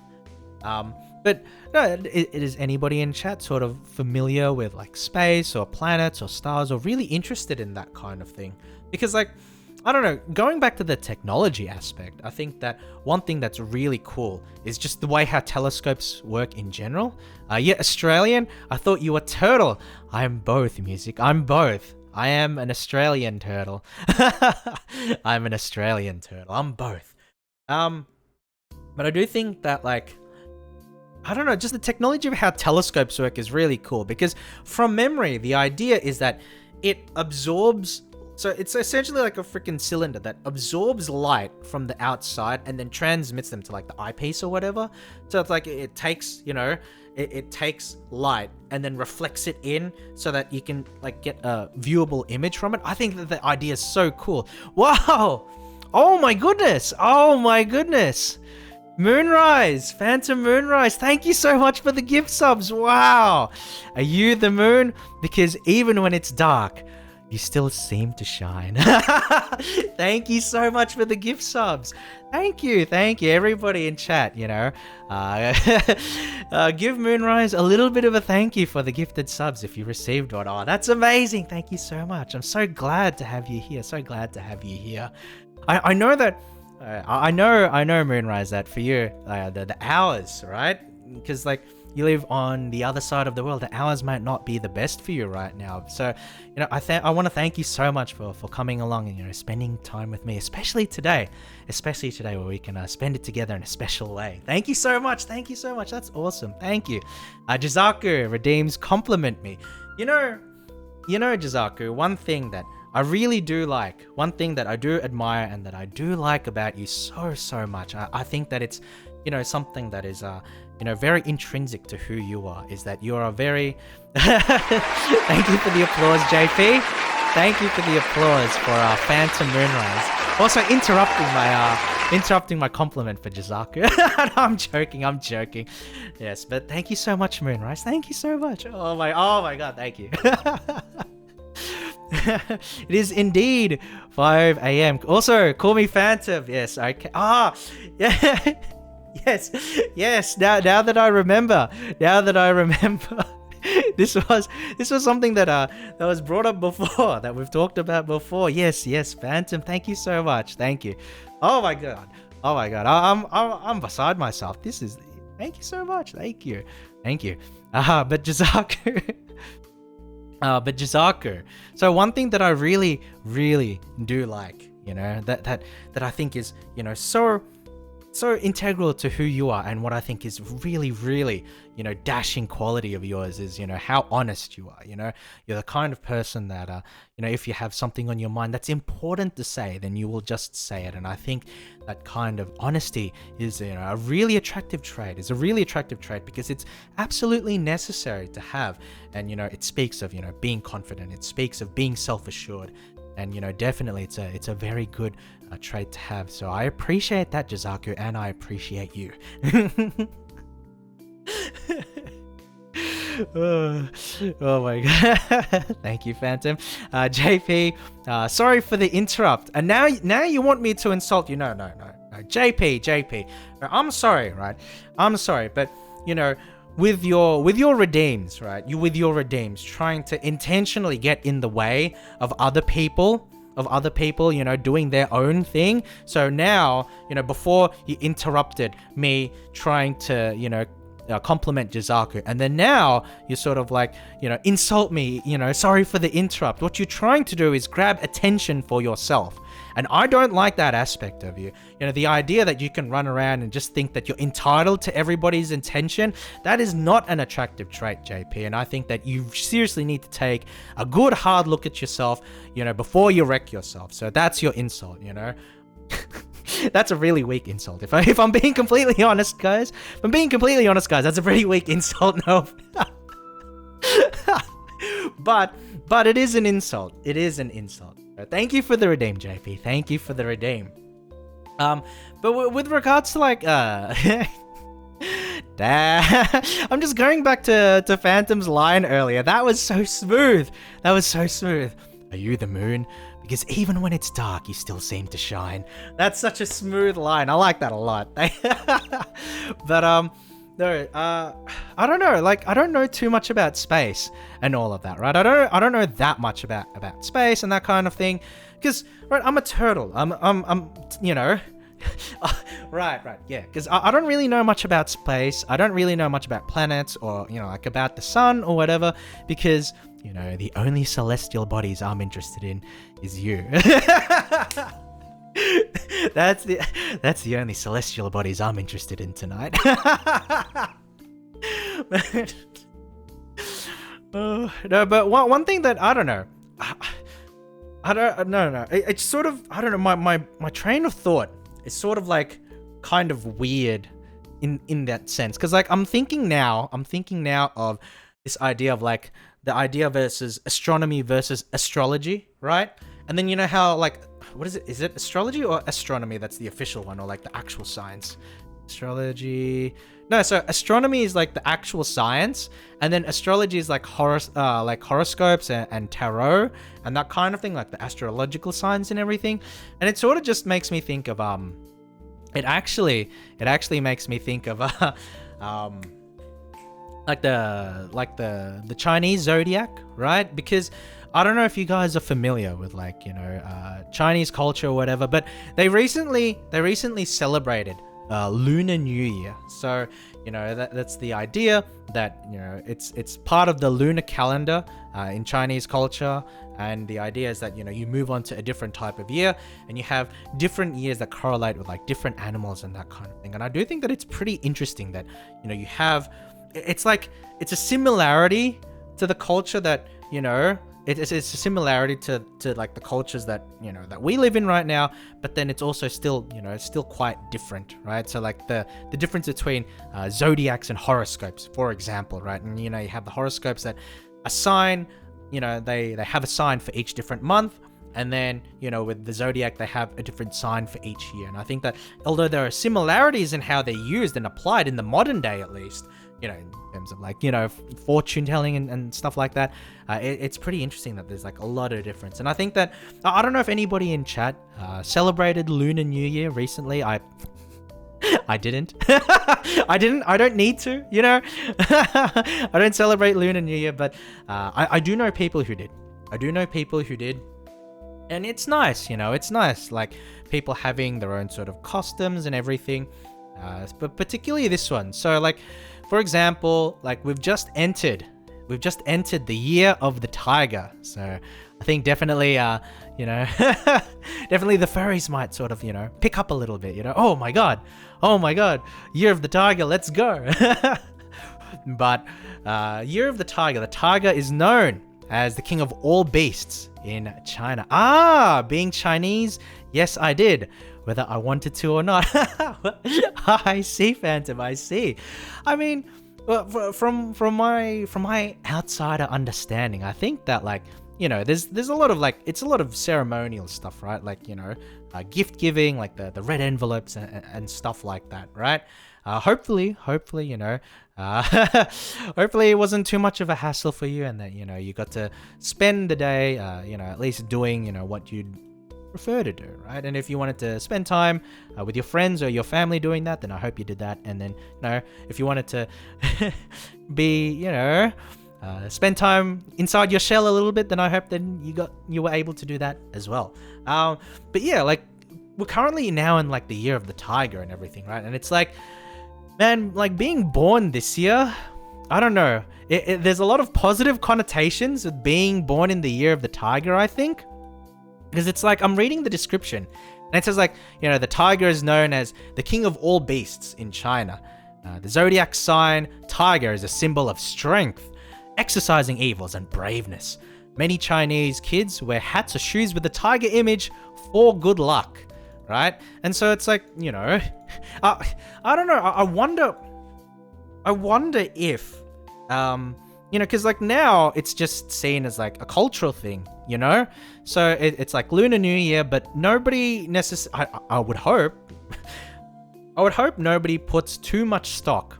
But no, is anybody in chat sort of familiar with like space or planets or stars, or really interested in that kind of thing? Because I don't know, going back to the technology aspect, I think that one thing that's really cool is just the way how telescopes work in general. You're Australian? I thought you were turtle. I'm both, music. I'm both. I am an Australian turtle. I'm an Australian turtle. I'm both. But I do think that I don't know, just the technology of how telescopes work is really cool, because from memory, the idea is that it absorbs, so it's essentially like a freaking cylinder that absorbs light from the outside and then transmits them to the eyepiece or whatever. So it's it takes, it takes light and then reflects it in so that you can get a viewable image from it. I think that the idea is so cool. Wow. Oh my goodness. Moonrise, Phantom Moonrise, thank you so much for the gift subs. Wow. Are you the moon? Because even when it's dark, you still seem to shine. Thank you so much for the gift subs. Thank you, everybody in chat, give Moonrise a little bit of a thank you for the gifted subs if you received one. Oh, that's amazing. Thank you so much. I'm so glad to have you here. I know that I know, Moonrise, that for you, the hours, right? Because you live on the other side of the world, the hours might not be the best for you right now. So, I want to thank you so much for coming along and spending time with me, especially today where we can spend it together in a special way. Thank you so much. That's awesome. Thank you. Jizaku redeems compliment me. Jizaku, one thing that I really do like, one thing that I do admire and that I do like about you so much, I think that it's, something that is, very intrinsic to who you are, is that you're a very... Thank you for the applause, JP. Thank you for the applause for Phantom Moonrise. Also interrupting my compliment for Jizaku. No, I'm joking. Yes, but thank you so much, Moonrise. Thank you so much. Oh my god, thank you. It is indeed 5 a.m. Also, call me Phantom. Yes, okay. Yeah. Yes. Now that I remember, this was something that was brought up before, that we've talked about before. Yes, Phantom. Thank you so much. Thank you. Oh my god. I'm beside myself. Thank you so much. Thank you. But Jizaku. So one thing that I really do like, that I think is, so so integral to who you are, and what I think is really, really, dashing quality of yours is, how honest you are. You're the kind of person that, if you have something on your mind that's important to say, then you will just say it. And I think that kind of honesty is, a really attractive trait. It's a really attractive trait because it's absolutely necessary to have. And, it speaks of, being confident. It speaks of being self-assured. And, definitely it's a very good trait to have. So I appreciate that, Jazaku, and I appreciate you. Oh my god. Thank you, Phantom. JP, sorry for the interrupt. And now you want me to insult you. No. JP. No, I'm sorry, right? I'm sorry, but with your redeems, right? With your redeems trying to intentionally get in the way of other people, doing their own thing. So now, before you interrupted me trying to, compliment Jazaku, and then now you sort of like, insult me, sorry for the interrupt. What you're trying to do is grab attention for yourself. And I don't like that aspect of you. The idea that you can run around and just think that you're entitled to everybody's attention, that is not an attractive trait, JP. And I think that you seriously need to take a good hard look at yourself, before you wreck yourself. So that's your insult, That's a really weak insult. If I'm being completely honest, guys. That's a pretty weak insult. No. But it is an insult. It is an insult. Thank you for the redeem, JP. Thank you for the redeem. But with regards to like, I'm just going back to Phantom's line earlier. That was so smooth. Are you the moon? Because even when it's dark, you still seem to shine. That's such a smooth line. I like that a lot. But no, I don't know. Like, I don't know too much about space and all of that, right? I don't know that much about space and that kind of thing, because right, I'm a turtle. I'm right, yeah. Because I don't really know much about space. I don't really know much about planets or like about the sun or whatever, because the only celestial bodies I'm interested in is you. That's the only celestial bodies I'm interested in tonight. No, but one thing that I don't know. I don't know. It's sort of, I don't know, my train of thought is sort of like kind of weird in that sense, because like I'm thinking now of this idea of like the idea versus astronomy versus astrology, right? And then how like, what is it? Is it astrology or astronomy that's the official one, or like the actual science? Astrology. No, so astronomy is like the actual science, and then astrology is like horoscopes and tarot and that kind of thing, like the astrological signs and everything. And it sort of just makes me think of it actually makes me think of like the Chinese zodiac, right? Because I don't know if you guys are familiar with like Chinese culture or whatever, but they recently celebrated Lunar New Year. So that's the idea that it's part of the lunar calendar in Chinese culture, and the idea is that you move on to a different type of year, and you have different years that correlate with like different animals and that kind of thing. And I do think that it's pretty interesting that you have, it's like it's a similarity to the culture that it's a similarity to like the cultures that that we live in right now, but then it's also still it's still quite different, right? So like the difference between zodiacs and horoscopes, for example, right? And you have the horoscopes that assign they have a sign for each different month, and then with the zodiac they have a different sign for each year. And I think that although there are similarities in how they're used and applied in the modern day, at least in terms of like fortune telling and stuff like that, it's pretty interesting that there's like a lot of difference. And I think that I don't know if anybody in chat celebrated Lunar New Year recently. I didn't. I don't need to, I don't celebrate Lunar New Year, but I do know people who did. And it's nice, it's nice, like people having their own sort of customs and everything, but particularly this one. So like, for example, like we've just entered the year of the tiger. So I think definitely, definitely the furries might sort of, pick up a little bit, oh my god, Year of the Tiger, let's go. But Year of the Tiger is known as the king of all beasts in China. Being Chinese, yes, I did, whether I wanted to or not. I see, Phantom, I see. I mean, from my outsider understanding, I think that there's a lot of it's a lot of ceremonial stuff, right? Gift giving, like the red envelopes and stuff like that, right? Hopefully, hopefully it wasn't too much of a hassle for you, and that you got to spend the day, at least doing what you'd prefer to do, right? And if you wanted to spend time with your friends or your family doing that, then I hope you did that. And then if you wanted to be spend time inside your shell a little bit, then I hope then you were able to do that as well. But yeah, we're currently now in the Year of the Tiger and everything, right? And it's man, being born this year, I don't know. There's a lot of positive connotations with being born in the Year of the Tiger, I think. Because it's I'm reading the description, and it says the tiger is known as the king of all beasts in China. The zodiac sign, tiger, is a symbol of strength, exercising evils and braveness. Many Chinese kids wear hats or shoes with the tiger image for good luck, right? And so it's I don't know. I wonder if, because now it's just seen as a cultural thing, So it's Lunar New Year, but nobody I would hope nobody puts too much stock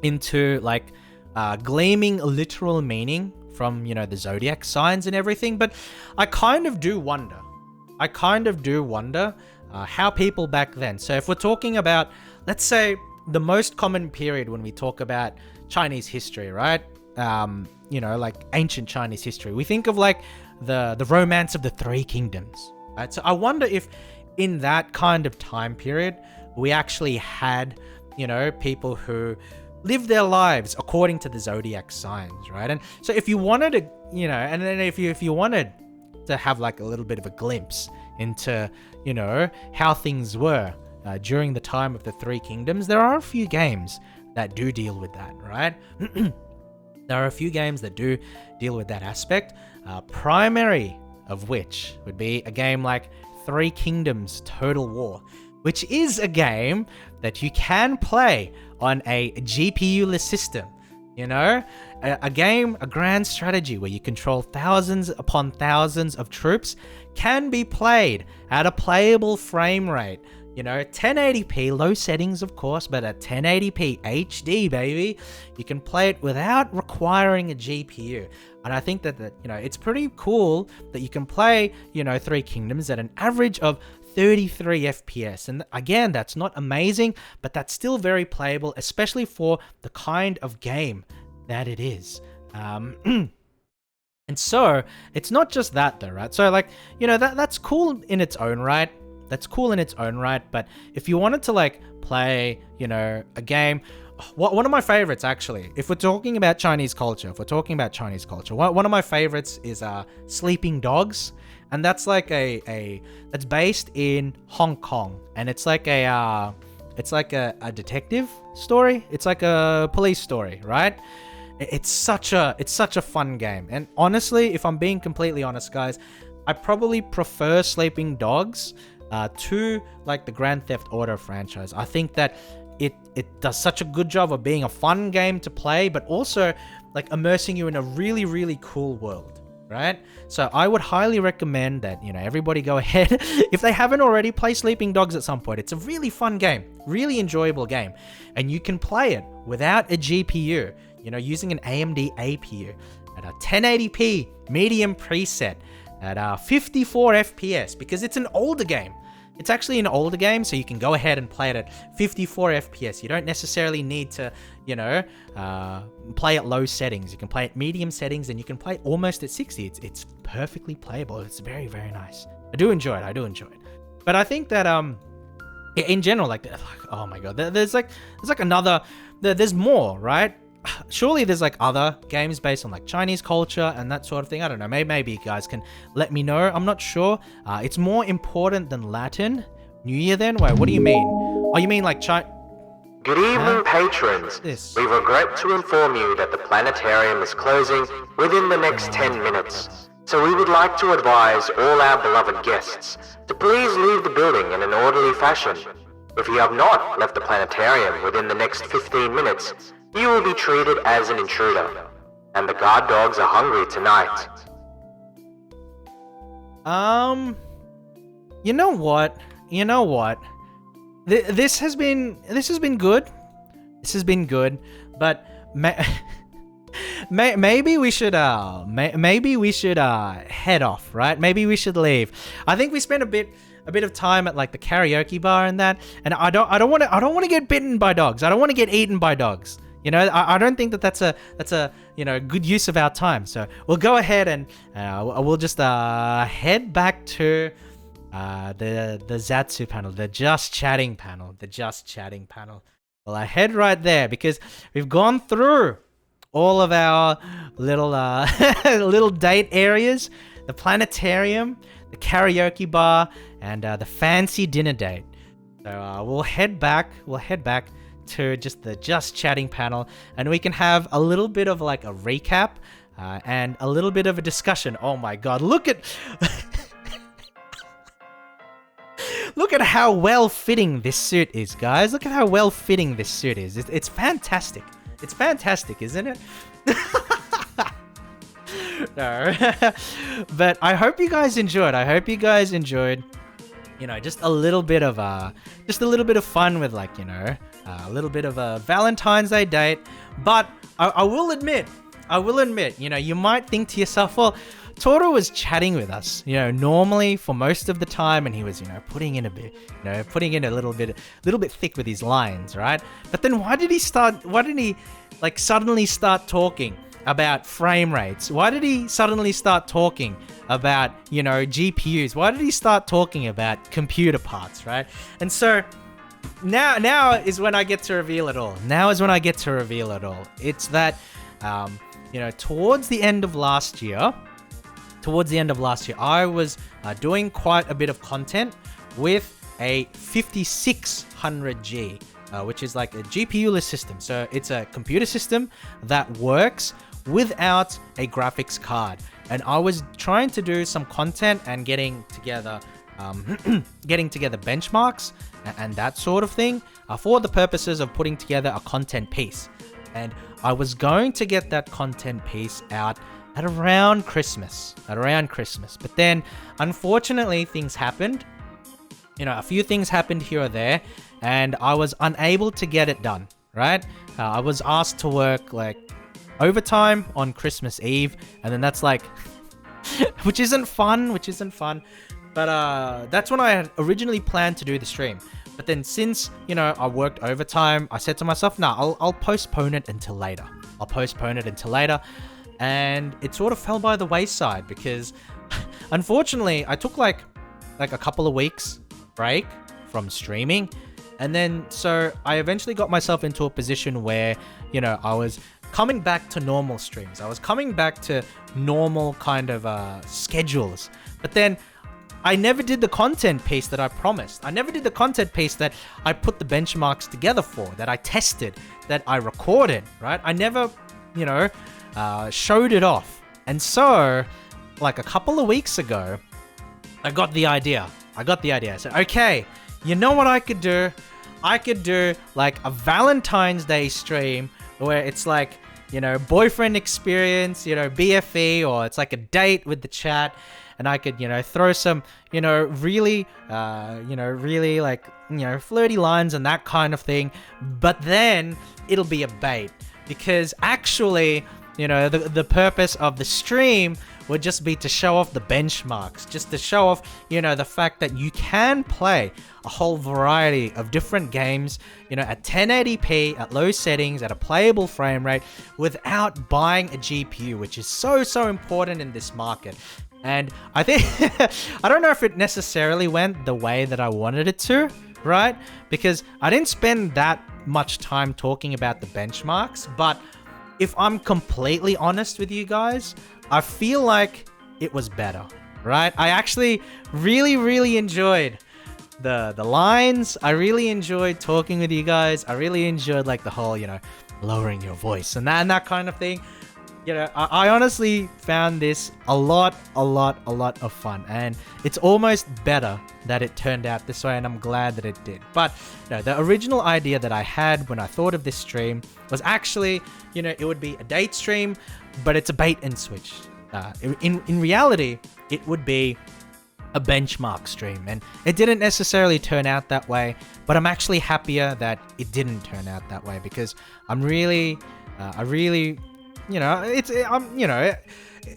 into gleaming literal meaning from, the zodiac signs and everything. But I kind of do wonder how people back then. So if we're talking about, let's say, the most common period when we talk about Chinese history, right? Ancient Chinese history, we think of the romance of the Three Kingdoms, right? So I wonder if in that kind of time period we actually had people who lived their lives according to the zodiac signs, right? And so if you wanted to and then if you wanted to have a little bit of a glimpse into how things were during the time of the Three Kingdoms, there are a few games that do deal with that, right? There are a few games that do deal with that aspect, primary of which would be a game like Three Kingdoms Total War, which is a game that you can play on a GPU-less system. A game, a grand strategy where you control thousands upon thousands of troops, can be played at a playable frame rate. 1080p, low settings of course, but at 1080p HD, baby, you can play it without requiring a GPU. And I think that it's pretty cool that you can play, Three Kingdoms at an average of 33 FPS. And again, that's not amazing, but that's still very playable, especially for the kind of game that it is. And so it's not just that though, right? So that's cool in its own right. But if you wanted to play, a game, one of my favorites actually, if we're talking about Chinese culture, one of my favorites is Sleeping Dogs, and that's that's based in Hong Kong, and it's a detective story. It's a police story, right? It's such a fun game, and honestly, if I'm being completely honest, guys, I probably prefer Sleeping Dogs to the Grand Theft Auto franchise. I think that it does such a good job of being a fun game to play, but also immersing you in a really, really cool world, right? So I would highly recommend that, everybody go ahead, if they haven't already, play Sleeping Dogs at some point. It's a really fun game, really enjoyable game, and you can play it without a GPU, using an AMD APU at a 1080p medium preset at 54 FPS, because it's an older game. It's actually an older game, so you can go ahead and play it at 54 FPS. You don't necessarily need to, play at low settings. You can play at medium settings, and you can play almost at 60. It's perfectly playable. It's very, very nice. I do enjoy it. But I think that in general, oh my god, there's another, there's more, right? surely there's like other games based on like Chinese culture and that sort of thing. I don't know. Maybe you guys can let me know. I'm not sure. It's more important than Latin. New Year then? Wait, what do you mean? Oh, you mean like China? Good evening, patrons. We regret to inform you that the planetarium is closing within the next 10 minutes. So we would like to advise all our beloved guests to please leave the building in an orderly fashion. If you have not left the planetarium within the next 15 minutes, you will be treated as an intruder. And the guard dogs are hungry tonight. You know what? This has been good. This has been good, but maybe we should head off, right? Maybe we should leave. I think we spent a bit of time at like the karaoke bar and that, and I don't want to get bitten by dogs. I don't want to get eaten by dogs. You know, I don't think that's a good use of our time. So we'll go ahead and we'll just head back to the Zatsu panel, the Just Chatting panel. Well, I head right there because we've gone through all of our little little date areas, the planetarium, the karaoke bar, and the fancy dinner date. So we'll head back to just the Just Chatting panel, and we can have a little bit of like a recap and a little bit of a discussion. Oh my god, look at look at how well fitting this suit is, guys. Look at how well fitting this suit is. It's fantastic. It's fantastic, isn't it? No. But I hope you guys enjoyed. You know, just a little bit of fun with, like, you know, a little bit of a Valentine's Day date. But I will admit, you know, you might think to yourself, well, Tooru was chatting with us, you know, normally for most of the time, and he was, you know, putting in a little bit thick with his lines, right? But then why did he like suddenly start talking about frame rates? Why did he suddenly start talking about, you know, GPUs? Why did he start talking about computer parts, right? And so now is when I get to reveal it all. It's that, you know, towards the end of last year, I was doing quite a bit of content with a 5600G, which is like a GPU-less system. So it's a computer system that works without a graphics card. And I was trying to do some content and getting together benchmarks and that sort of thing for the purposes of putting together a content piece. And I was going to get that content piece out at around Christmas. But then, unfortunately, things happened. You know, a few things happened here or there, and I was unable to get it done, right? I was asked to work, like, overtime on Christmas Eve, and then that's like, which isn't fun. But that's when I had originally planned to do the stream. But then since, you know, I worked overtime, I said to myself, nah, I'll postpone it until later. And it sort of fell by the wayside because, unfortunately, I took like a couple of weeks break from streaming. And then, so I eventually got myself into a position where, you know, I was coming back to normal streams. I was coming back to normal kind of schedules. But then I never did the content piece that I promised. I never did the content piece that I put the benchmarks together for, that I tested, that I recorded, right? I never, you know, showed it off. And so, like a couple of weeks ago, I got the idea. I said, okay, you know what I could do? I could do like a Valentine's Day stream where it's like, you know, boyfriend experience, you know, BFE, or it's like a date with the chat. And I could, you know, throw some, you know, really like, you know, flirty lines and that kind of thing. But then it'll be a bait because actually, you know, the purpose of the stream would just be to show off the benchmarks, just to show off, you know, the fact that you can play a whole variety of different games, you know, at 1080p, at low settings, at a playable frame rate, without buying a GPU, which is so important in this market. And I think, I don't know if it necessarily went the way that I wanted it to, right? Because I didn't spend that much time talking about the benchmarks, but if I'm completely honest with you guys, I feel like it was better, right? I actually really enjoyed the lines. I really enjoyed talking with you guys. I really enjoyed like the whole, lowering your voice and that kind of thing. I honestly found this a lot of fun, and it's almost better that it turned out this way, and I'm glad that it did. But no, the original idea that I had when I thought of this stream was actually, it would be a date stream, but it's a bait and switch. In reality, it would be a benchmark stream, and it didn't necessarily turn out that way, but I'm actually happier that it didn't turn out that way, because I'm really,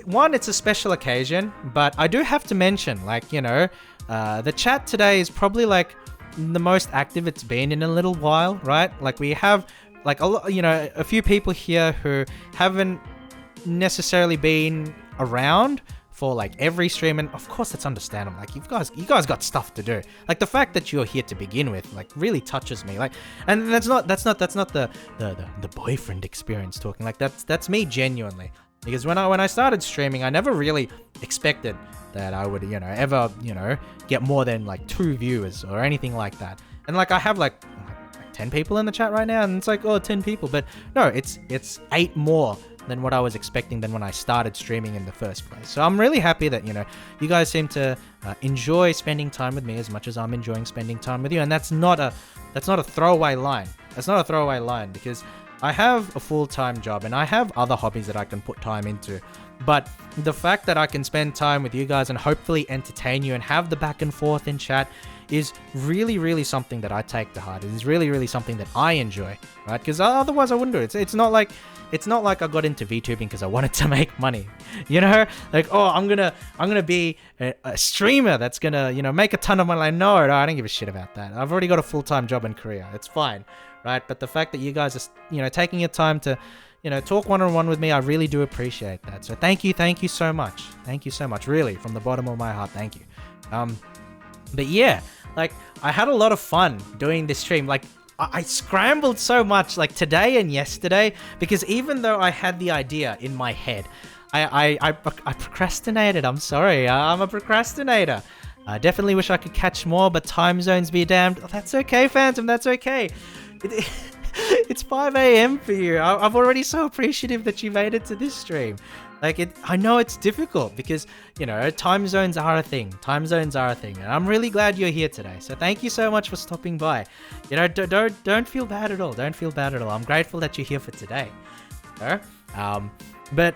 one, it's a special occasion, but I do have to mention, the chat today is probably like the most active it's been in a little while, right? Like we have like a few people here who haven't necessarily been around for like every stream, and of course that's understandable. Like you guys got stuff to do. Like the fact that you're here to begin with, like really touches me. Like, and that's not the boyfriend experience talking. Like that's me genuinely. Because when I started streaming, I never really expected that I would ever get more than like 2 viewers or anything like that. And like I have like 10 people in the chat right now, and it's like 10 people, but no, it's 8 more than what I was expecting than when I started streaming in the first place. So I'm really happy that, you guys seem to enjoy spending time with me as much as I'm enjoying spending time with you. And that's not a throwaway line. That's not a throwaway line, because I have a full-time job and I have other hobbies that I can put time into. But the fact that I can spend time with you guys and hopefully entertain you and have the back and forth in chat is really something that I take to heart. It is really something that I enjoy, right? Because otherwise I wouldn't do it. It's not like I got into VTubing because I wanted to make money, like, I'm gonna be a streamer that's gonna make a ton of money. Like, no, I don't give a shit about that. I've already got a full-time job and career. It's fine, right? But the fact that you guys are taking your time to talk one-on-one with me, I really do appreciate that. So thank you so much, really, from the bottom of my heart. Thank you. But yeah, like I had a lot of fun doing this stream. Like I scrambled so much like today and yesterday, because even though I had the idea in my head, I procrastinated. I'm sorry. I'm a procrastinator. I definitely wish I could catch more, but time zones be damned. Oh, that's okay, Phantom. That's okay. It's 5 a.m. for you. I'm already so appreciative that you made it to this stream. I know it's difficult because, time zones are a thing. And I'm really glad you're here today. So thank you so much for stopping by. Don't feel bad at all. Don't feel bad at all. I'm grateful that you're here for today. But,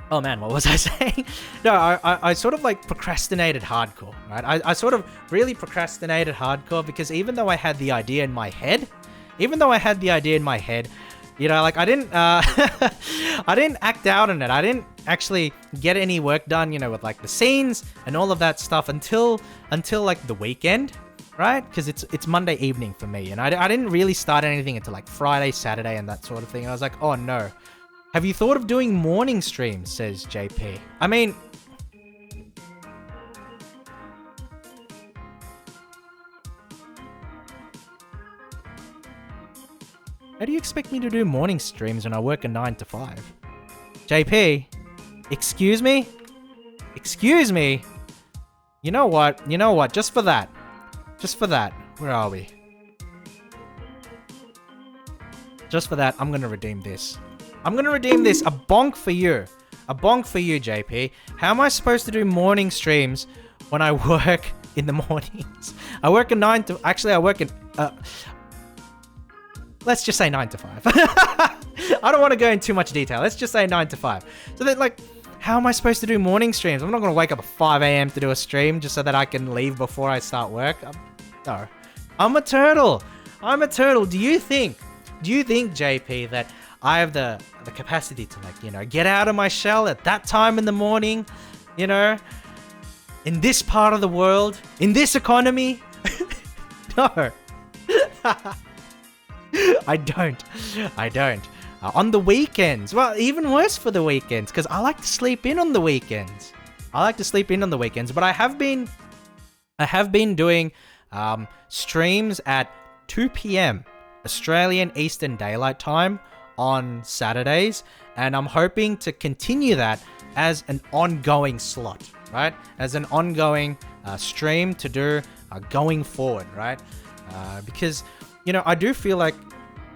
oh man, what was I saying? No, I sort of like procrastinated hardcore, right? I sort of really procrastinated hardcore because even though I had the idea in my head, I didn't I didn't act out on it. I didn't actually get any work done, with like the scenes and all of that stuff until like the weekend, right? Because it's Monday evening for me, and I didn't really start anything until like Friday, Saturday, and that sort of thing. And I was like, oh no. Have you thought of doing morning streams, says JP. I mean, how do you expect me to do morning streams when I work a 9 to 5? JP, excuse me? You know what? Just for that. Where are we? Just for that, I'm going to redeem this. A bonk for you. JP. How am I supposed to do morning streams when I work in the mornings? I work a 9 to... Actually, I work in... Let's just say 9 to 5. I don't want to go in too much detail. Let's just say 9 to 5. So that, how am I supposed to do morning streams? I'm not going to wake up at 5 a.m. to do a stream just so that I can leave before I start work. No. I'm a turtle. Do you think, JP, that I have the capacity to, get out of my shell at that time in the morning, in this part of the world, in this economy? No. I don't. On the weekends. Well, even worse for the weekends, because I like to sleep in on the weekends. But I have been doing streams at 2 p.m. Australian Eastern Daylight Time on Saturdays, and I'm hoping to continue that as an ongoing slot, right? As an ongoing stream to do going forward, right? Because, you know, I do feel like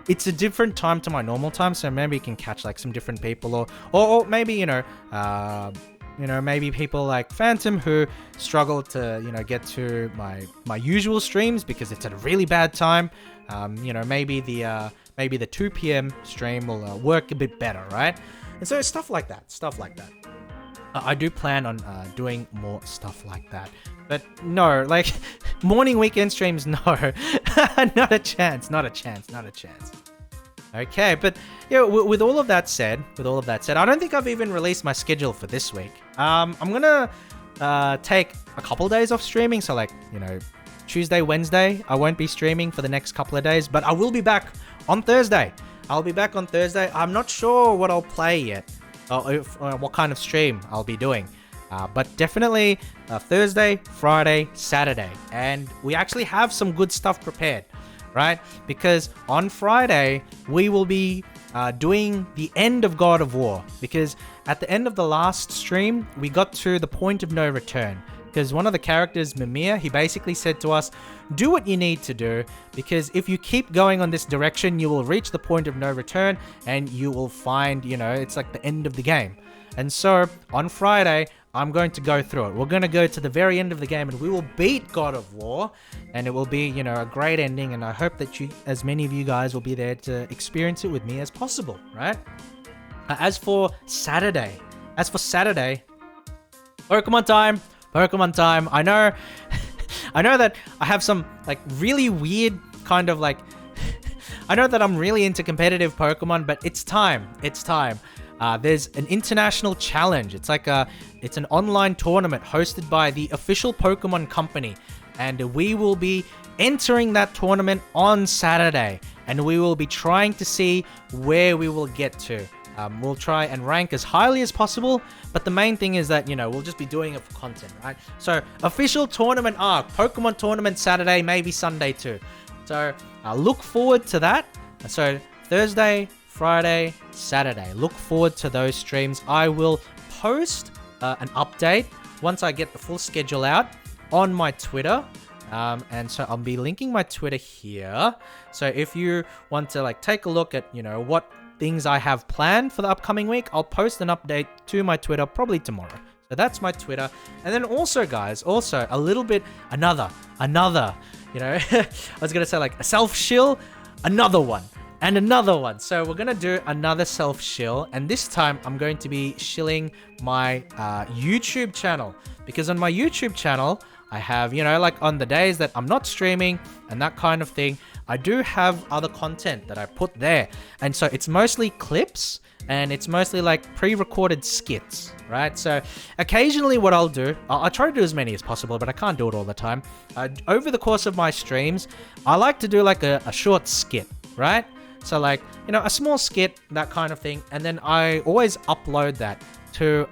it's a different time to my normal time, so maybe you can catch like some different people, or maybe, you know, maybe people like Phantom who struggle to, you know, get to my usual streams because it's at a really bad time. You know, maybe the 2 p.m. stream will work a bit better, right? And so stuff like that. I do plan on doing more stuff like that. But no, like morning weekend streams, no. Not a chance. Okay, but yeah, with all of that said, I don't think I've even released my schedule for this week. I'm gonna take a couple days off streaming, so like, you know, Tuesday, Wednesday, I won't be streaming for the next couple of days, but I will be back on Thursday. I'm not sure what I'll play yet, or what kind of stream I'll be doing. But definitely Thursday, Friday, Saturday. And we actually have some good stuff prepared, right? Because on Friday, we will be doing the end of God of War. Because at the end of the last stream, we got to the point of no return. Because one of the characters, Mimir, he basically said to us, do what you need to do, because if you keep going on this direction, you will reach the point of no return, and you will find, you know, it's like the end of the game. And so, on Friday, I'm going to go through it. We're going to go to the very end of the game, and we will beat God of War, and it will be, you know, a great ending, and I hope that as many of you guys will be there to experience it with me as possible, right? As for Saturday, Pokemon time. I know that I have some like really weird kind of like I know that I'm really into competitive Pokemon, but it's time. There's an international challenge. It's an online tournament hosted by the official Pokemon company, and we will be entering that tournament on Saturday, and we will be trying to see where we will get to. We'll try and rank as highly as possible, but the main thing is that, you know, we'll just be doing it for content, right? So, official tournament arc, Pokemon tournament Saturday, maybe Sunday too. So, look forward to that. So, Thursday, Friday, Saturday, look forward to those streams. I will post an update once I get the full schedule out on my Twitter. And so I'll be linking my Twitter here. So if you want to like take a look at, you know, what things I have planned for the upcoming week, I'll post an update to my Twitter probably tomorrow. So that's my Twitter. And then also, guys, a little bit, another, you know, I was going to say like a self-shill, another one. And another one. So we're going to do another self-shill. And this time I'm going to be shilling my YouTube channel. Because on my YouTube channel, I have, you know, like on the days that I'm not streaming and that kind of thing, I do have other content that I put there. And so it's mostly clips and it's mostly like pre-recorded skits, right? So occasionally what I'll do, I'll try to do as many as possible, but I can't do it all the time. Over the course of my streams, I like to do like a short skit, right? So like, you know, a small skit, that kind of thing. And then I always upload that to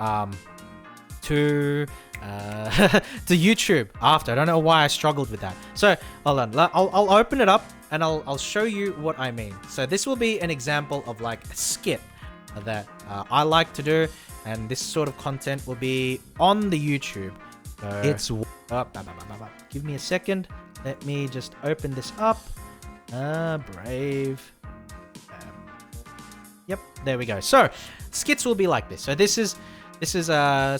YouTube after. I don't know why I struggled with that. So hold on, I'll open it up and I'll show you what I mean. So this will be an example of like a skit that I like to do, and this sort of content will be on the YouTube. So it's give me a second. Let me just open this up. Brave. Yep, there we go. So skits will be like this. So this is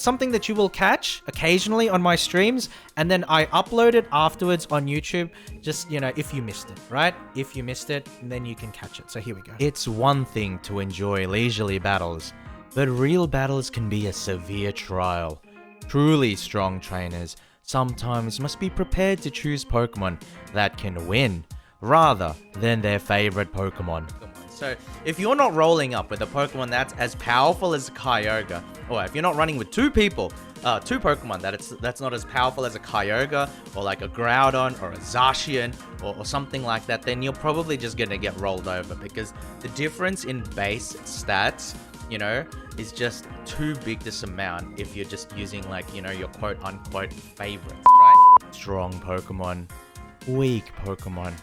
something that you will catch occasionally on my streams, and then I upload it afterwards on YouTube, just, you know, if you missed it, right? If you missed it, then you can catch it. So here we go. It's one thing to enjoy leisurely battles, but real battles can be a severe trial. Truly strong trainers sometimes must be prepared to choose Pokemon that can win, rather than their favorite Pokemon. So if you're not rolling up with a Pokemon that's as powerful as a Kyogre, or if you're not running with two Pokemon that's not as powerful as a Kyogre, or like a Groudon, or a Zacian, or something like that, then you're probably just gonna get rolled over, because the difference in base stats, you know, is just too big to surmount if you're just using, like, you know, your quote-unquote favorites, right? Strong Pokemon, weak Pokemon.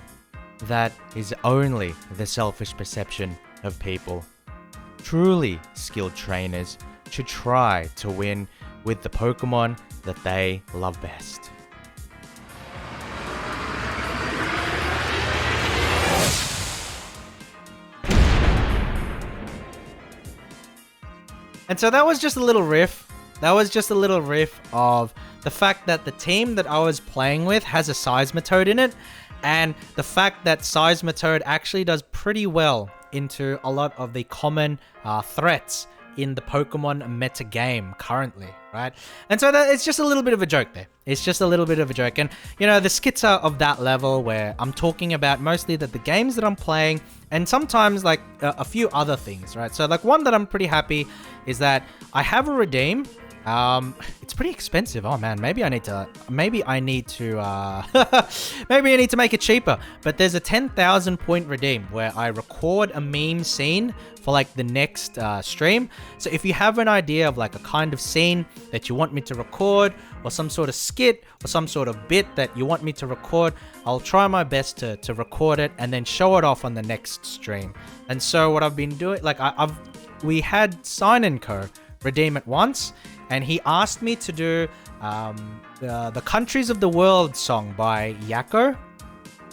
That is only the selfish perception of people, truly skilled trainers, to try to win with the Pokemon that they love best. And so that was just a little riff. That was just a little riff of the fact that the team that I was playing with has a Seismitoad in it, and the fact that Seismitoad actually does pretty well into a lot of the common threats in the Pokemon meta game currently, right? And so that it's just a little bit of a joke there. It's just a little bit of a joke. And, you know, the skits are of that level where I'm talking about mostly that the games that I'm playing and sometimes like a few other things, right? So like one that I'm pretty happy is that I have a redeem. It's pretty expensive. Oh man, maybe I need to maybe I need to make it cheaper. But there's a 10,000 point redeem where I record a meme scene for like the next stream. So if you have an idea of like a kind of scene that you want me to record, or some sort of skit or some sort of bit that you want me to record, I'll try my best to record it and then show it off on the next stream. And so what I've been doing, like we had Sign & Co. redeem it once, and he asked me to do the Countries of the World song by Yakko.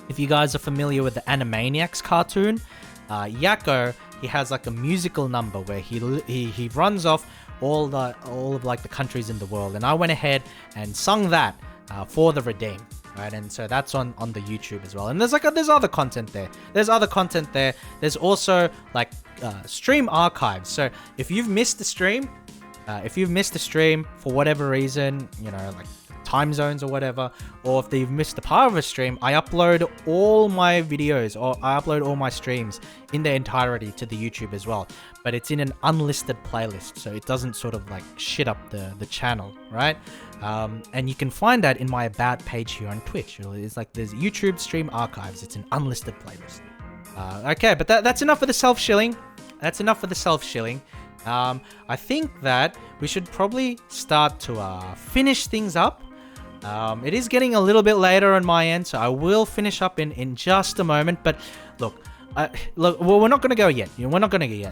If you guys are familiar with the Animaniacs cartoon, Yakko, he has like a musical number where he runs off all of like the countries in the world, and I went ahead and sung that for the redeem, right? And so that's on the YouTube as well. And there's other content there. There's also like stream archives. So if you've missed the stream, for whatever reason, you know, like time zones or whatever, or if you've missed the part of a stream, I upload all my videos or I upload all my streams in their entirety to the YouTube as well. But it's in an unlisted playlist, so it doesn't sort of like shit up the channel, right? And you can find that in my About page here on Twitch. It's like there's YouTube stream archives. It's an unlisted playlist. Okay, but that's enough for the self-shilling. I think that we should probably start to finish things up. It is getting a little bit later on my end, so I will finish up in just a moment. But look, we're not going to go yet.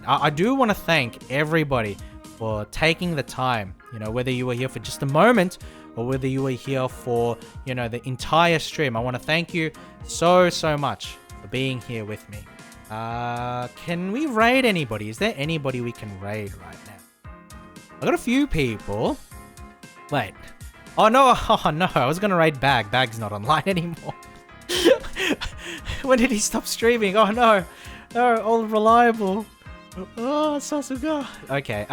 I do want to thank everybody for taking the time, you know, whether you were here for just a moment or whether you were here for, you know, the entire stream. I want to thank you so much for being here with me. Can we raid anybody? Is there anybody we can raid right now? I got a few people. Wait. Oh no, I was gonna raid Bag. Bag's not online anymore. When did he stop streaming? Oh no, all reliable. Oh, Sasuga. Okay,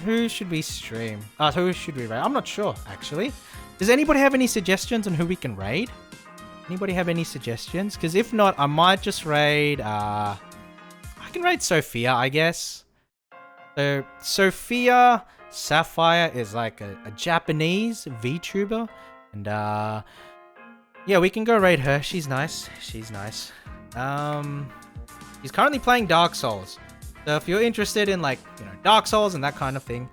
who should we stream? Who should we raid? I'm not sure, actually. Does anybody have any suggestions on who we can raid? Anybody have any suggestions? Because if not, I might just raid, I can raid Sophia, I guess. So, Sophia Sapphire is like a Japanese VTuber. And, yeah, we can go raid her. She's nice. She's currently playing Dark Souls. So if you're interested in, like, you know, Dark Souls and that kind of thing,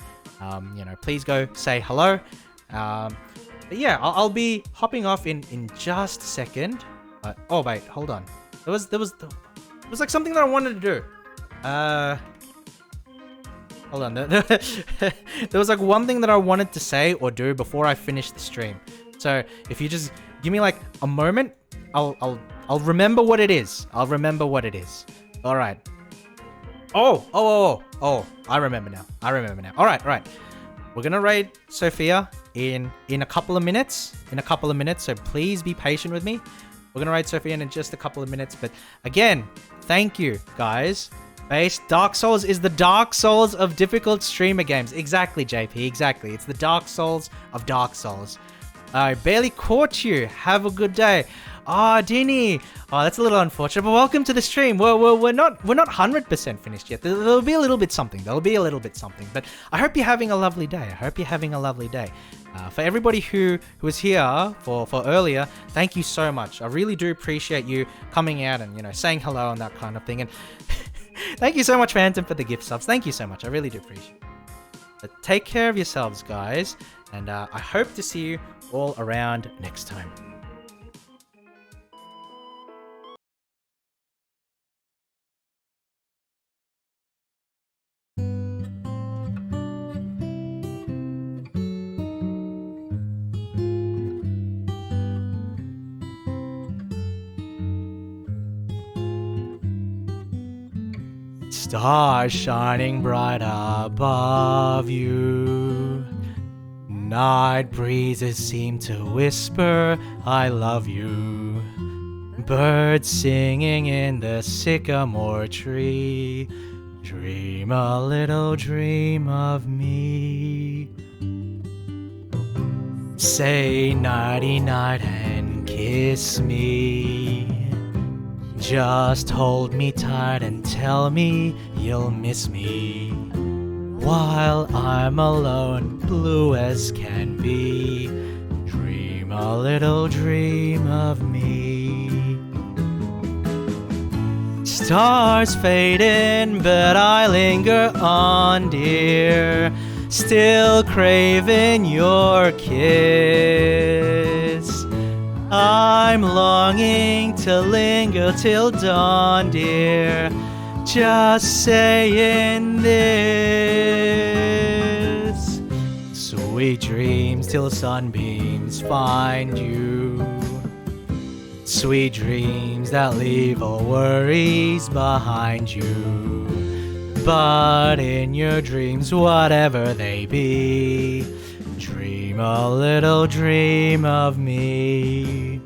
you know, please go say hello. But yeah, I'll be hopping off in just a second. But oh wait, hold on. There was like something that I wanted to do. Hold on. There was like one thing that I wanted to say or do before I finish the stream. So if you just give me like a moment, I'll remember what it is. All right. Oh, I remember now. All right. We're gonna raid Sophia in a couple of minutes. So please be patient with me. We're gonna raid Sophia in just a couple of minutes. But again, thank you guys. Dark Souls is the Dark Souls of difficult streamer games. Exactly, JP. Exactly. It's the Dark Souls of Dark Souls. I barely caught you. Have a good day. Dini. That's a little unfortunate, but welcome to the stream. We're not 100% finished yet. There'll be a little bit something. But I hope you're having a lovely day. For everybody who was here for earlier, thank you so much. I really do appreciate you coming out and, you know, saying hello and that kind of thing. And thank you so much, Phantom, for the gift subs. Thank you so much. I really do appreciate it. But take care of yourselves, guys. And I hope to see you all around next time. Stars shining bright above you. Night breezes seem to whisper, I love you. Birds singing in the sycamore tree. Dream a little dream of me. Say nighty night and kiss me. Just hold me tight and tell me you'll miss me. While I'm alone, blue as can be. Dream a little dream of me. Stars fading, but I linger on, dear. Still craving your kiss. I'm longing to linger till dawn, dear. Just saying this. Sweet dreams till sunbeams find you. Sweet dreams that leave all worries behind you. But in your dreams, whatever they be, dream a little dream of me.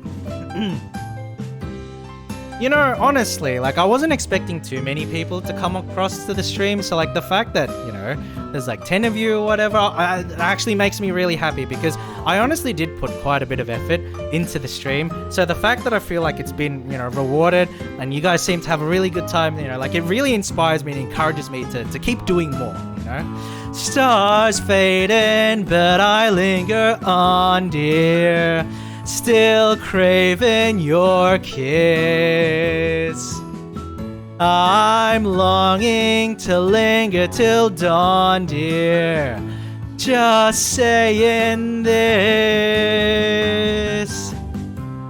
You know, honestly, like, I wasn't expecting too many people to come across to the stream, so, like, the fact that, you know, there's, like, 10 of you or whatever, it actually makes me really happy, because I honestly did put quite a bit of effort into the stream, so the fact that I feel like it's been, you know, rewarded, and you guys seem to have a really good time, you know, like, it really inspires me and encourages me to keep doing more, you know? Stars fading, but I linger on, dear. Still craving your kiss. I'm longing to linger till dawn, dear. Just saying this.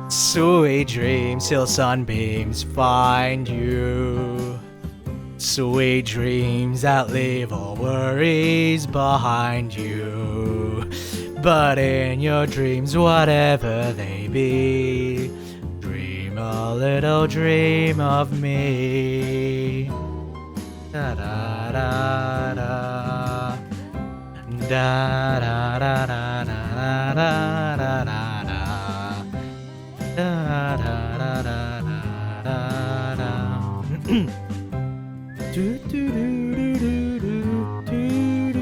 Sweet dreams till sunbeams find you. Sweet dreams that leave all worries behind you. But in your dreams, whatever they be, dream a little dream of me. Da da da da. Da da da da da da da da. Da da da da da da. Do do do do do do do.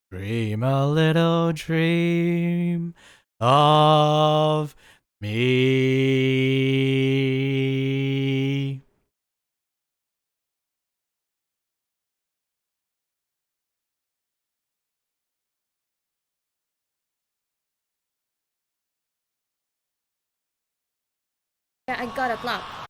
Dream a little dream of me. I got a clock.